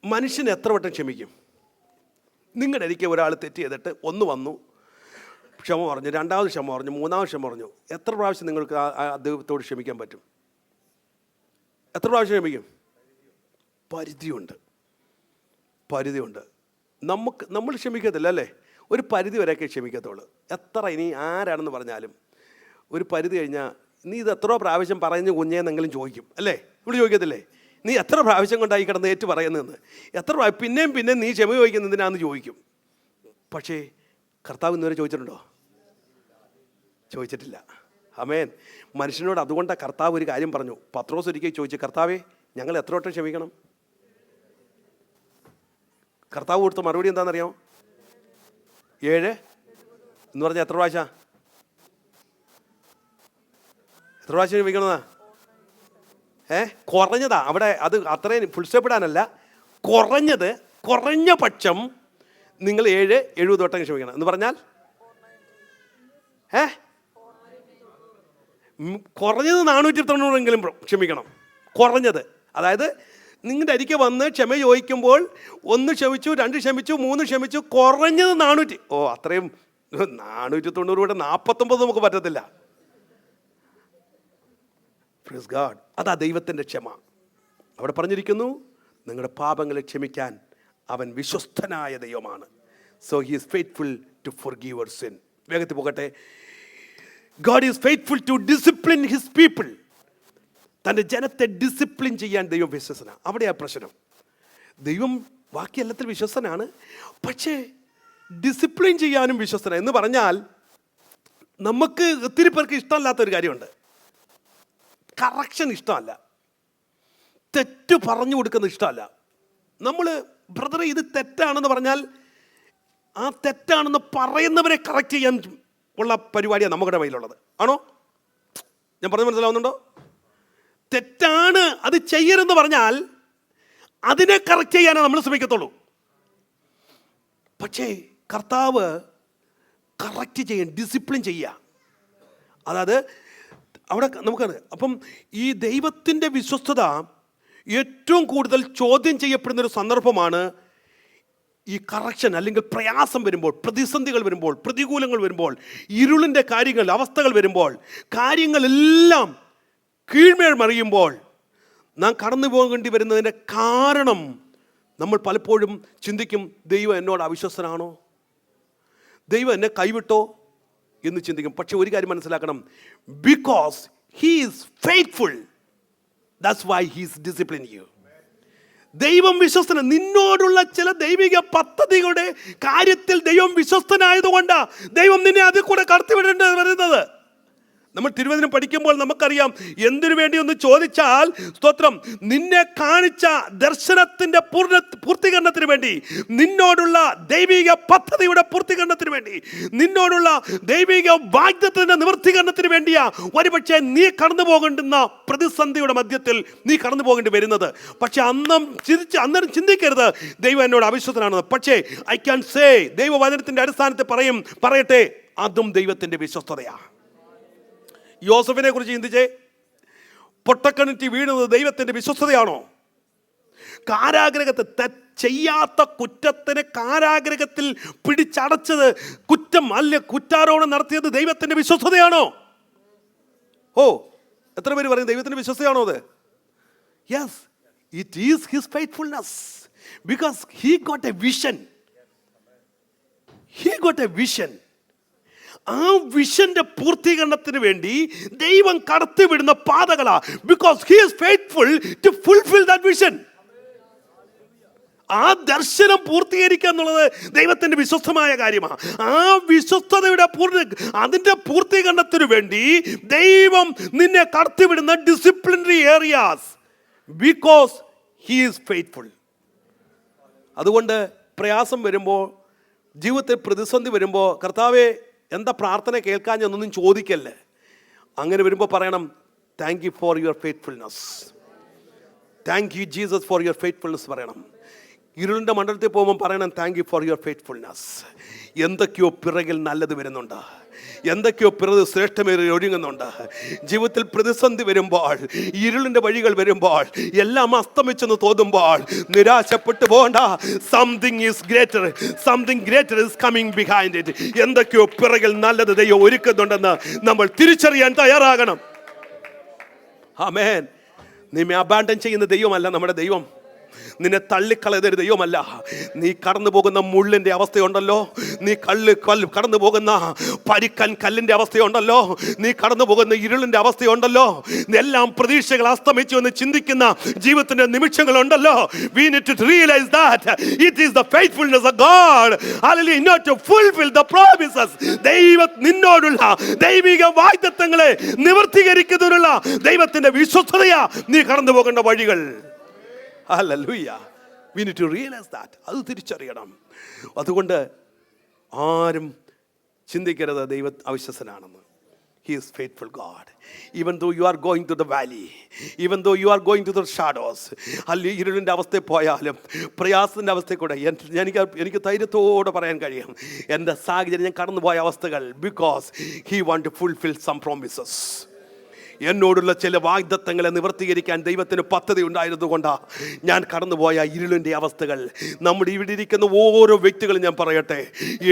മനുഷ്യൻ എത്ര വട്ടം ക്ഷമിക്കും? നിങ്ങളുടെ എനിക്ക് ഒരാൾ തെറ്റ് ചെയ്തിട്ട് ഒന്ന് വന്നു ക്ഷമ പറഞ്ഞു, രണ്ടാമത് ക്ഷമ പറഞ്ഞു, മൂന്നാമത് ക്ഷമ പറഞ്ഞു. എത്ര പ്രാവശ്യം നിങ്ങൾക്ക് ആ ദൈവത്തോട് ക്ഷമിക്കാൻ പറ്റും? എത്ര പ്രാവശ്യം ക്ഷമിക്കും? പരിധിയുണ്ട്. നമ്മൾ ക്ഷമിക്കത്തില്ല അല്ലേ? ഒരു പരിധി വരെയൊക്കെ ക്ഷമിക്കത്തുള്ളൂ. എത്ര ഇനി ആരാണെന്ന് പറഞ്ഞാലും ഒരു പരിധി കഴിഞ്ഞാൽ നീ ഇത് എത്ര പ്രാവശ്യം പറയുന്ന കുഞ്ഞേന്നെങ്കിലും ചോദിക്കും അല്ലേ? ഇവിടെ ചോദിക്കത്തില്ലേ, നീ എത്ര പ്രാവശ്യം കൊണ്ടായി കിടന്ന് ഏറ്റു പറയുന്നതെന്ന്. പിന്നെയും നീ ക്ഷമ ചോദിക്കുന്നതിനാന്ന് ചോദിക്കും. പക്ഷേ കർത്താവ് ഇന്നുവരെ ചോദിച്ചിട്ടുണ്ടോ? ചോദിച്ചിട്ടില്ല. ആമേൻ. മനുഷ്യനോട് അതുകൊണ്ടാണ് കർത്താവ് ഒരു കാര്യം പറഞ്ഞു. പത്രോസ് ഒരിക്കൽ ചോദിച്ചു, കർത്താവേ ഞങ്ങൾ എത്ര വട്ടം ക്ഷമിക്കണം? കർത്താവ് കൊടുത്ത മറുപടി എന്താണെന്നറിയാമോ? 7 എന്ന് പറഞ്ഞാൽ എത്ര പ്രാവശ്യം ക്ഷമിക്കണതാ? കുറഞ്ഞതാ. അവിടെ അത് അത്രയും ഫുൾ സ്റ്റോപ്പ് ഇടാനല്ല, കുറഞ്ഞ പക്ഷം നിങ്ങൾ 70 വട്ടം ക്ഷമിക്കണം എന്ന് പറഞ്ഞാൽ കുറഞ്ഞത് 490 ക്ഷമിക്കണം. കുറഞ്ഞത്. അതായത് നിങ്ങളുടെ അരികെ വന്ന് ക്ഷമ ചോദിക്കുമ്പോൾ 1 ക്ഷമിച്ചു, 2 ക്ഷമിച്ചു, 3 ക്ഷമിച്ചു, കുറഞ്ഞത് 400. അത്രയും 490 കൂടെ 49 നമുക്ക് പറ്റത്തില്ല. Praise God. അതാ ദൈവത്തിൻ്റെ ക്ഷമ. അവിടെ പറഞ്ഞിരിക്കുന്നു, നിങ്ങളുടെ പാപങ്ങളെ ക്ഷമിക്കാൻ അവൻ വിശ്വസ്തനായ ദൈവമാണ്. So he is faithful to forgive our sin. വേഗത്തിൽ പോകട്ടെ. God is faithful to discipline his people. തൻ്റെ ജനത്തെ ഡിസിപ്ലിൻ ചെയ്യാൻ ദൈവം വിശ്വസനാണ്. അവിടെയാണ് പ്രശ്നം. ദൈവം ബാക്കി എല്ലാത്തിലും വിശ്വസനാണ്, പക്ഷേ ഡിസിപ്ലിൻ ചെയ്യാനും വിശ്വസന എന്ന് പറഞ്ഞാൽ നമുക്ക് ഒത്തിരി പേർക്ക് ഇഷ്ടമല്ലാത്തൊരു കാര്യമുണ്ട്. കറക്ഷൻ ഇഷ്ടമല്ല, തെറ്റ് പറഞ്ഞു കൊടുക്കുന്നത് ഇഷ്ടമല്ല. നമ്മൾ ബ്രദറെ ഇത് തെറ്റാണെന്ന് പറഞ്ഞാൽ ആ തെറ്റാണെന്ന് പറയുന്നവരെ കറക്റ്റ് ചെയ്യാൻ ഉള്ള പരിപാടിയാണ് നമ്മുടെ കയ്യിലുള്ളത്. ആണോ? ഞാൻ പറഞ്ഞു മനസ്സിലാവുന്നുണ്ടോ? തെറ്റാണ്, അത് ചെയ്യരുതെന്ന് പറഞ്ഞാൽ അതിനെ കറക്റ്റ് ചെയ്യാനേ നമ്മൾ ശ്രമിക്കത്തുള്ളൂ. പക്ഷേ കർത്താവ് കറക്റ്റ് ചെയ്യാൻ, ഡിസിപ്ലിൻ ചെയ്യുക. അതായത് അവിടെ നമുക്കത് അപ്പം ഈ ദൈവത്തിൻ്റെ വിശ്വസ്തത ഏറ്റവും കൂടുതൽ ചോദ്യം ചെയ്യപ്പെടുന്നൊരു സന്ദർഭമാണ് ഈ കറക്ഷൻ, അല്ലെങ്കിൽ പ്രയാസം വരുമ്പോൾ, പ്രതിസന്ധികൾ വരുമ്പോൾ, പ്രതികൂലങ്ങൾ വരുമ്പോൾ, ഇരുളിൻ്റെ കാര്യങ്ങൾ, അവസ്ഥകൾ വരുമ്പോൾ, കാര്യങ്ങളെല്ലാം കീഴ്മേൽ മറിയുമ്പോൾ നാം കടന്നു പോകേണ്ടി വരുന്നതിൻ്റെ കാരണം നമ്മൾ പലപ്പോഴും ചിന്തിക്കും, ദൈവം എന്നോട് അവിശ്വസ്തനാണോ, ദൈവം എന്നെ കൈവിട്ടോ എന്ന് ചിന്തിക്കും. പക്ഷെ ഒരു കാര്യം മനസ്സിലാക്കണം, because he is faithful, that's why he is discipline U. ദൈവം വിശ്വസ്തന, നിന്നോടുള്ള ചില ദൈവിക പദ്ധതികളുടെ കാര്യത്തിൽ ദൈവം വിശ്വസ്തനായതുകൊണ്ടാണ് ദൈവം നിന്നെ അതിൽ കൂടെ കടത്തിവിടേണ്ടി വരുന്നത്. നമ്മൾ തിരുവചനം പഠിക്കുമ്പോൾ നമുക്കറിയാം, എന്തിനു വേണ്ടി ഒന്ന് ചോദിച്ചാൽ, സ്തോത്രം, നിന്നെ കാണിച്ച ദർശനത്തിൻ്റെ പൂർത്തീകരണത്തിന് വേണ്ടി, നിന്നോടുള്ള ദൈവിക പദ്ധതിയുടെ പൂർത്തീകരണത്തിന് വേണ്ടി, നിന്നോടുള്ള ദൈവിക വാഗ്ദത്തത്തിൻ്റെ നിവർത്തീകരണത്തിന് വേണ്ടിയാ ഒരുപക്ഷെ നീ കടന്നു പോകേണ്ടുന്ന പ്രതിസന്ധിയുടെ മധ്യത്തിൽ നീ കടന്നു പോകേണ്ടി വരുന്നത്. പക്ഷെ അന്നേരം ചിന്തിക്കരുത് ദൈവം എന്നോട് അവിശ്വസ്തനാണെന്ന്. പക്ഷേ ഐ ക്യാൻ സേ, ദൈവവചനത്തിൻ്റെ അടിസ്ഥാനത്തിൽ പറയട്ടെ, അതും ദൈവത്തിൻ്റെ വിശ്വസ്തതയാണ്. യോസഫിനെ കുറിച്ച് ചിന്തിച്ചേ. പൊട്ടക്കിണറ്റി വീണത് ദൈവത്തിൻ്റെ വിശ്വസ്തതയാണോ? കാരാഗ്രഹത്തിൽ ചെയ്യാത്ത കുറ്റത്തിന് കാരാഗ്രഹത്തിൽ പിടിച്ചടച്ചത്, കുറ്റം അല്ല കുറ്റാരോപണം നടത്തിയത് ദൈവത്തിൻ്റെ വിശ്വസ്തതയാണോ? എത്ര പേര് പറയും ദൈവത്തിൻ്റെ വിശ്വസ്തയാണോ അത്? Yes, it is his faithfulness, because he got a vision. ആ വിഷന്റെ പൂർത്തീകരണത്തിന് വേണ്ടി ദൈവം കടത്തിവിടുന്ന പാതകളാ. Because he is faithful to fulfil that vision. ആ ദർശനം പൂർത്തീകരിക്കുക എന്നുള്ളത് ദൈവത്തിന്റെ വിശ്വസ്തമായ കാര്യമാണ്. ആ വിശ്വസ്തതയുടെ അതിന്റെ പൂർത്തീകരണത്തിന് വേണ്ടി ദൈവം നിന്നെ കടത്തിവിടുന്ന disciplinary areas, because he is faithful. അതുകൊണ്ട് പ്രയാസം വരുമ്പോൾ, ജീവിതത്തിൽ പ്രതിസന്ധി വരുമ്പോൾ, കർത്താവേ എന്താ പ്രാർത്ഥന കേൾക്കാൻ എന്നൊന്നും ചോദിക്കല്ലേ. അങ്ങനെ വരുമ്പോൾ പറയണം, thank you for your faithfulness, thank you Jesus for your faithfulness പറയണം. ഇരുളിൻ്റെ മണ്ഡലത്തിൽ പോകുമ്പോൾ പറയണം, thank you for your faithfulness. എന്തൊക്കെയോ പിറകിൽ നല്ലത് വരുന്നുണ്ട്, എന്തൊക്കെയോ പിറകെ ശ്രേഷ്ഠമേറി ഒരുങ്ങുന്നുണ്ട്. ജീവിതത്തിൽ പ്രതിസന്ധി വരുമ്പോൾ, ഇരുളിൻ്റെ വഴികൾ വരുമ്പോൾ, എല്ലാം അസ്തമിച്ചെന്ന് തോന്നുമ്പോൾ നിരാശപ്പെട്ടു പോകണ്ട. Something greater is coming behind it. എന്തൊക്കെയോ പിറകിൽ നല്ലത് ദൈവം ഒരുക്കുന്നുണ്ടെന്ന് നമ്മൾ തിരിച്ചറിയാൻ തയ്യാറാകണം. ആമേൻ. നിന്നെ അബാൻഡൻ ചെയ്യുന്ന ദൈവമല്ല നമ്മുടെ ദൈവം. നിന്നെ തള്ളിക്കളയതൊരു ദൈവമല്ല. നീ കടന്നു പോകുന്ന മുള്ളിൻ്റെ അവസ്ഥയുണ്ടല്ലോ, നീ കടന്നു പോകുന്ന പരിക്കൻ കല്ലിൻ്റെ അവസ്ഥയുണ്ടല്ലോ, നീ കടന്നു പോകുന്ന ഇരുളിൻ്റെ അവസ്ഥയുണ്ടല്ലോ, എല്ലാം പ്രതീക്ഷകൾ അസ്തമിച്ചു എന്ന് ചിന്തിക്കുന്ന ജീവിതത്തിന്റെ നിമിഷങ്ങളുണ്ടല്ലോ. We need to realize that it is the faithfulness of God, hallelujah, not to fulfill the promises. ദൈവം നിന്നോടുള്ള ദൈവിക വാഗ്ദത്തങ്ങളെ നിവർത്തീകരിക്കുന്നതിനുള്ള ദൈവത്തിന്റെ വിശ്വസ്തതയാ നീ കടന്നു പോകേണ്ട വഴികൾ. Hallelujah. We need to realize that. അത് തിരിച്ചറിയണം. അതുകൊണ്ട് ആരും ചിന്തിക്കരുത് ദൈവം അവിശ്വസനാണെന്ന്. He is faithful God. Even though you are going to the valley, even though you are going to the shadows, അല്ലെങ്കിൽ ഇരുളിൻ്റെ അവസ്ഥയിൽ പോയാലും, പ്രയാസത്തിൻ്റെ അവസ്ഥയിൽ കൂടെ എനിക്ക് ധൈര്യത്തോടെ പറയാൻ കഴിയും, എൻ്റെ സാഹചര്യം, ഞാൻ കടന്നുപോയ അവസ്ഥകൾ, because he want to fulfill some promises. എന്നോടുള്ള ചില വാഗ്ദത്തങ്ങളെ നിവർത്തീകരിക്കാൻ ദൈവത്തിന് പദ്ധതി ഉണ്ടായിരുന്നുകൊണ്ടാണ് ഞാൻ കടന്നുപോയ ഇരുളിൻ്റെ അവസ്ഥകൾ. നമ്മുടെ ഇവിടെ ഇരിക്കുന്ന ഓരോ വ്യക്തികളും ഞാൻ പറയട്ടെ,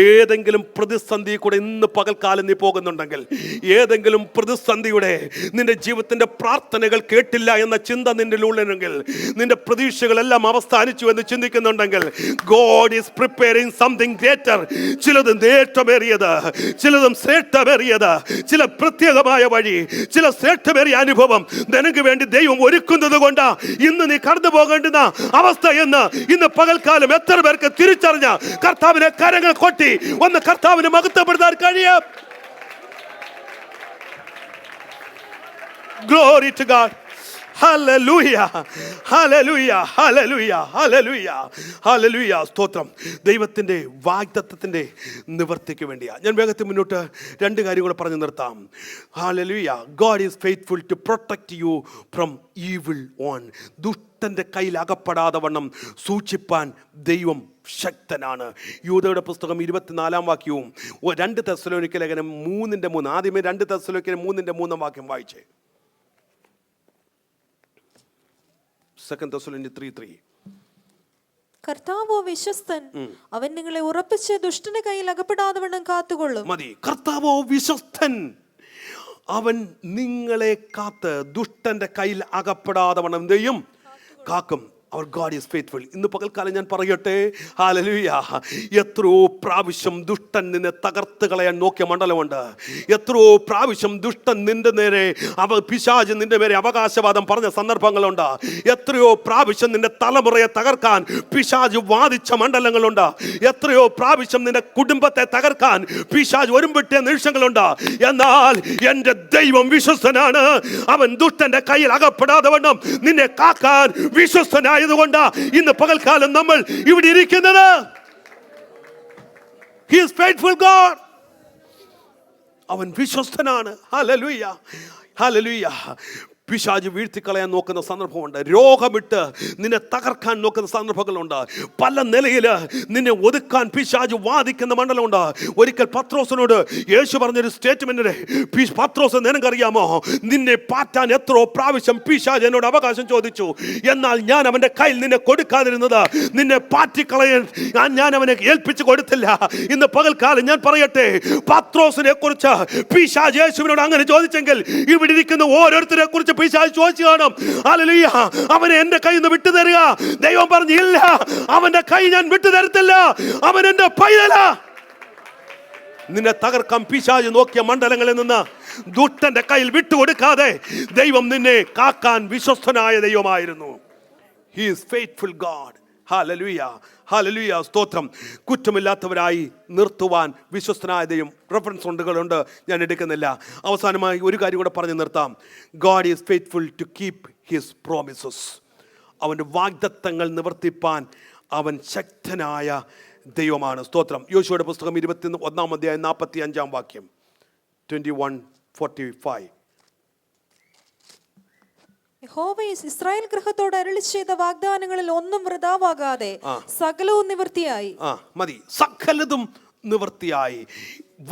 ഏതെങ്കിലും പ്രതിസന്ധി കൂടെ ഇന്ന് പകൽക്കാലം നീ പോകുന്നുണ്ടെങ്കിൽ, ഏതെങ്കിലും പ്രതിസന്ധിയുടെ നിന്റെ ജീവിതത്തിൻ്റെ പ്രാർത്ഥനകൾ കേട്ടില്ല എന്ന ചിന്ത നിന്റെ ഉള്ളിലെങ്കിൽ, നിന്റെ പ്രതീക്ഷകളെല്ലാം അവസാനിച്ചു എന്ന് ചിന്തിക്കുന്നുണ്ടെങ്കിൽ, God is preparing something greater. ചിലത് നേട്ടമേറിയത്, ചിലതും ശ്രേഷ്ഠമേറിയത്, ചില പ്രത്യേകമായ വഴി, ചില ശ്രേഷ്ഠമേറിയ അനുഭവം നിനക്ക് വേണ്ടി ദൈവം ഒരുക്കുന്നത് കൊണ്ട് ഇന്ന് നീ കടന്നു പോകേണ്ടുന്ന അവസ്ഥ എന്ന് ഇന്ന് പകൽക്കാലം എത്ര പേർക്ക് തിരിച്ചറിഞ്ഞ കർത്താവിനെ കരങ്ങൾ കൊട്ടി ഒന്ന് കർത്താവിനെ മഹത്വപ്പെടുത്താൻ കഴിയും? Glory to God. Hallelujah. Hallelujah. Hallelujah. Hallelujah. Hallelujah. സ്തോത്രം. ദൈവത്തിൻ്റെ വാഗ്ദത്തത്തിൻ്റെ നിവർത്തിക്ക് വേണ്ടിയാണ്. ഞാൻ വേഗത്തിൽ മുന്നോട്ട് രണ്ട് കാര്യം കൂടെ പറഞ്ഞു നിർത്താം. Hallelujah. God is faithful to protect you from evil one. ദുഷ്ടൻ്റെ കയ്യിൽ അകപ്പെടാതെ വണ്ണം സൂക്ഷിപ്പാൻ ദൈവം ശക്തനാണ്. യൂദയുടെ പുസ്തകം 24 വാക്യവും 2 തെസ്സലോനിക്ക ലേഖനം 3:3. ആദ്യമേ 2 തെസ്സലോനിക്ക 3:3 വാക്യം വായിച്ചേ. 2 Thessalonians 3:3. കർത്താവോ വിശ്വസ്തൻ, അവൻ നിങ്ങളെ ഉറപ്പിച്ച് ദുഷ്ടന്റെ കയ്യിൽ അകപ്പെടാതെ വണ്ണം കാത്തുകൊള്ളും. മതി. കർത്താവോ വിശ്വസ്തൻ, അവൻ നിങ്ങളെ കാത്ത് ദുഷ്ടന്റെ കയ്യിൽ അകപ്പെടാതെ വണ്ണം ചെയ്യും, കാക്കും. Our God is faithful. ഇന്ന് പകൽക്കാലം ഞാൻ പറയട്ടെ, ഹല്ലേലൂയ, എത്രയോ പ്രാവശ്യം ദുഷ്ടൻ നിന്നെ തകർത്ത് കളയാൻ നോക്കിയ മണ്ഡലമുണ്ട്. എത്രയോ പ്രാവശ്യം ദുഷ്ടൻ നിന്റെ നേരെ പിശാച് നിന്റെ നേരെ അവകാശവാദം പറഞ്ഞ സന്ദർഭങ്ങളുണ്ട്. എത്രയോ പ്രാവശ്യം നിന്റെ തലമുറയെ തകർക്കാൻ പിശാച് വാദിച്ച മണ്ഡലങ്ങളുണ്ട്. എത്രയോ പ്രാവശ്യം നിന്റെ കുടുംബത്തെ തകർക്കാൻ പിശാച് ഒരുമ്പിട്ടിയ നിമിഷങ്ങളുണ്ട്. എന്നാൽ എൻ്റെ ദൈവം വിശ്വസ്തനാണ്. അവൻ ദുഷ്ടന്റെ കയ്യിൽ അകപ്പെടാതെ വണ്ണം നിന്നെ കാക്കാൻ വിശ്വസ്തനായ കൊണ്ട് ഇന്ന് പകൽക്കാലം നമ്മൾ ഇവിടെ ഇരിക്കുന്നത്. He is faithful God. അവൻ വിശ്വസ്തനാണ്. ഹല്ലേലൂയ. ഹല്ലേലൂയ. പിശാച് വീഴ്ത്തിക്കളയാൻ നോക്കുന്ന സന്ദർഭമുണ്ട്. രോഗമിട്ട് നിന്നെ തകർക്കാൻ നോക്കുന്ന സന്ദർഭങ്ങളുണ്ട്. പല നിലയിൽ നിന്നെ ഒതുക്കാൻ പിശാച് വാദിക്കുന്ന മണ്ഡലമുണ്ട്. ഒരിക്കൽ പത്രോസിനോട് യേശു പറഞ്ഞൊരു സ്റ്റേറ്റ്മെന്റിന്, പത്രോസ് നിനക്കറിയാമോ, നിന്നെ പാറ്റാൻ എത്രയോ പ്രാവശ്യം പിശാച് എന്നോട് അവകാശം ചോദിച്ചു, എന്നാൽ ഞാൻ അവന്റെ കയ്യിൽ നിന്നെ കൊടുക്കാതിരുന്നത് നിന്നെ പാറ്റിക്കളയാൻ ഞാൻ അവനെ ഏൽപ്പിച്ചു കൊടുത്തില്ല. ഇന്ന് പകൽക്കാലം ഞാൻ പറയട്ടെ, പത്രോസിനെ കുറിച്ച് പിശാച് യേശുവിനോട് അങ്ങനെ ചോദിച്ചെങ്കിൽ ഇവിടെ ഇരിക്കുന്ന ഓരോരുത്തരെ കുറിച്ച് പിശാച് ചോദിച്ചു കാണും. ഹല്ലേലൂയ, അവനെ എന്റെ കയ്യിൽ നിന്ന് വിട്ടു തരിക. ദൈവം പറഞ്ഞു, ഇല്ല, അവന്റെ കൈ ഞാൻ വിട്ടു തരത്തില്ല, അവൻ എന്റെ പൈതല. നിന്നെ തകർക്കാൻ പിശാച് നോക്കിയ മണ്ഡലങ്ങളിൽ നിന്ന് ദുഷ്ടന്റെ കയ്യിൽ വിട്ടുകൊടുക്കാതെ ദൈവം നിന്നെ കാക്കാൻ വിശ്വസ്തനായ ദൈവമായിരുന്നു. He is faithful God. Hallelujah. Hallelujah. സ്തോത്രം. കുറ്റമില്ലാത്തവരായി നിർത്തുവാൻ വിശ്വസ്തനായ ദൈവം. റെഫറൻസ് ഉണ്ടുകളുണ്ട്, ഞാൻ എടുക്കുന്നില്ല. അവസാനമായി ഒരു കാര്യം കൂടെ പറഞ്ഞു നിർത്താം. God is faithful to keep his promises. അവൻ്റെ വാഗ്ദത്തങ്ങൾ നിവർത്തിപ്പാൻ അവൻ ശക്തനായ ദൈവമാണ്. സ്തോത്രം. യോശുവയുടെ പുസ്തകം 21 അധ്യായം 45 വാക്യം. 21:45. യഹോവ ഇസ്രായേൽ ഗൃഹത്തോട് അരുളി ചെയ്ത വാഗ്ദാനങ്ങളിൽ ഒന്നും വൃഥാവാകാതെ സകലവും നിവൃത്തിയായി. മതി. സകലതും നിവൃത്തിയായി.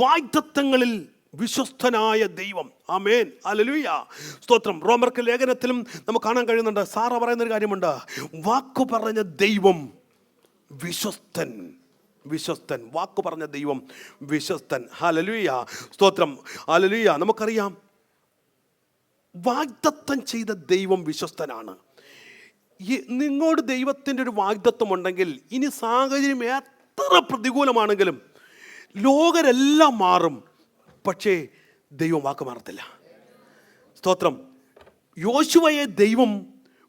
വാഗ്ദത്തങ്ങളിൽ വിശ്വസ്തനായ ദൈവം. ആമേൻ. ഹല്ലേലൂയ. സ്തോത്രം. റോമർക്ക് ലേഖനത്തിലും നമുക്ക് കാണാൻ കഴിയുന്നുണ്ട്. സാറ പറയുന്നൊരു കാര്യമുണ്ട്, വാക്കു പറഞ്ഞ ദൈവം വിശ്വസ്തൻ. വിശ്വസ്തൻ. വാക്കു പറഞ്ഞ ദൈവം വിശ്വസ്തൻ. ഹല്ലേലൂയ. സ്തോത്രം. ഹല്ലേലൂയ. നമുക്കറിയാം, വാഗ്ദത്തം ചെയ്ത ദൈവം വിശ്വസ്തനാണ്. നിങ്ങളോട് ദൈവത്തിൻ്റെ ഒരു വാഗ്ദത്തം ഉണ്ടെങ്കിൽ ഇനി സാഹചര്യം എത്ര പ്രതികൂലമാണെങ്കിലും ലോകരെല്ലാം മാറും, പക്ഷേ ദൈവം വാക്ക് മാറത്തില്ല. സ്തോത്രം. യോശുവയെ ദൈവം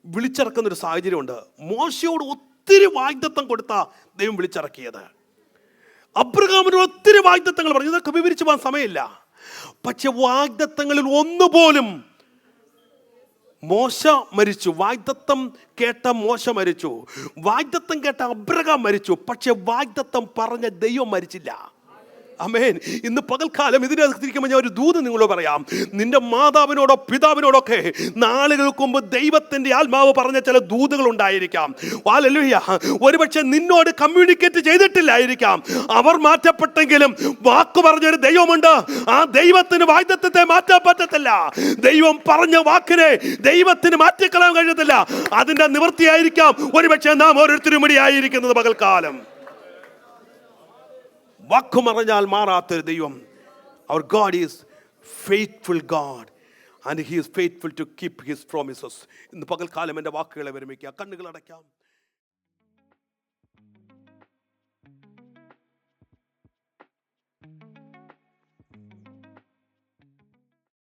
വിളിച്ചിറക്കുന്നൊരു സാഹചര്യമുണ്ട്. മോശയോട് ഒത്തിരി വാഗ്ദത്തം കൊടുത്ത ദൈവം വിളിച്ചിറക്കിയത്. അബ്രഹാമിന് ഒത്തിരി വാഗ്ദത്തങ്ങൾ പറഞ്ഞു, ഇതൊക്കെ വിവരിച്ചു പോകാൻ സമയമില്ല. പക്ഷെ വാഗ്ദത്തങ്ങളിൽ ഒന്നുപോലും മോശ മരിച്ചു. വാഗ്ദത്തം കേട്ട മോശ മരിച്ചു. വാഗ്ദത്തം കേട്ട അബ്രഹാം മരിച്ചു. പക്ഷെ വാഗ്ദത്തം പറഞ്ഞ ദൈവം മരിച്ചില്ല. ആമേൻ. ഇന്ന് പകൽക്കാലം ഇതിനകത്തിരിക്കുമ്പോൾ ഞാൻ ഒരു ദൂത് നിങ്ങളോട് പറയാം. നിന്റെ മാതാവിനോടോ പിതാവിനോടൊക്കെ നാളുകൾക്ക് മുമ്പ് ദൈവത്തിന്റെ ആത്മാവ് പറഞ്ഞ ചില ദൂതുകൾ ഉണ്ടായിരിക്കാം. ഹല്ലേലൂയ. ഒരുപക്ഷെ നിന്നോട് കമ്മ്യൂണിക്കേറ്റ് ചെയ്തിട്ടില്ലായിരിക്കാം. അവർ മാറ്റപ്പെട്ടെങ്കിലും വാക്ക് പറഞ്ഞൊരു ദൈവമുണ്ട്. ആ ദൈവത്തിന് വാഗ്ദത്തത്തെ മാറ്റാൻ പറ്റത്തില്ല. ദൈവം പറഞ്ഞ വാക്കിനെ ദൈവത്തിന് മാറ്റിക്കളയാൻ കഴിയത്തില്ല. അതിന്റെ നിവൃത്തിയായിരിക്കാം ഒരുപക്ഷെ നാം ഓരോരുത്തരും ഇടയായിരിക്കുന്നത് പകൽക്കാലം. വാക്കു പറഞ്ഞാൽ മാറാത്തൊരു ദൈവം. Our God is faithful God and he is faithful to keep his promises. ഇന്ന് പകൽക്കാലം എൻ്റെ വാക്കുകളെ വിരമിക്കുക. കണ്ണുകൾ അടയ്ക്കാം.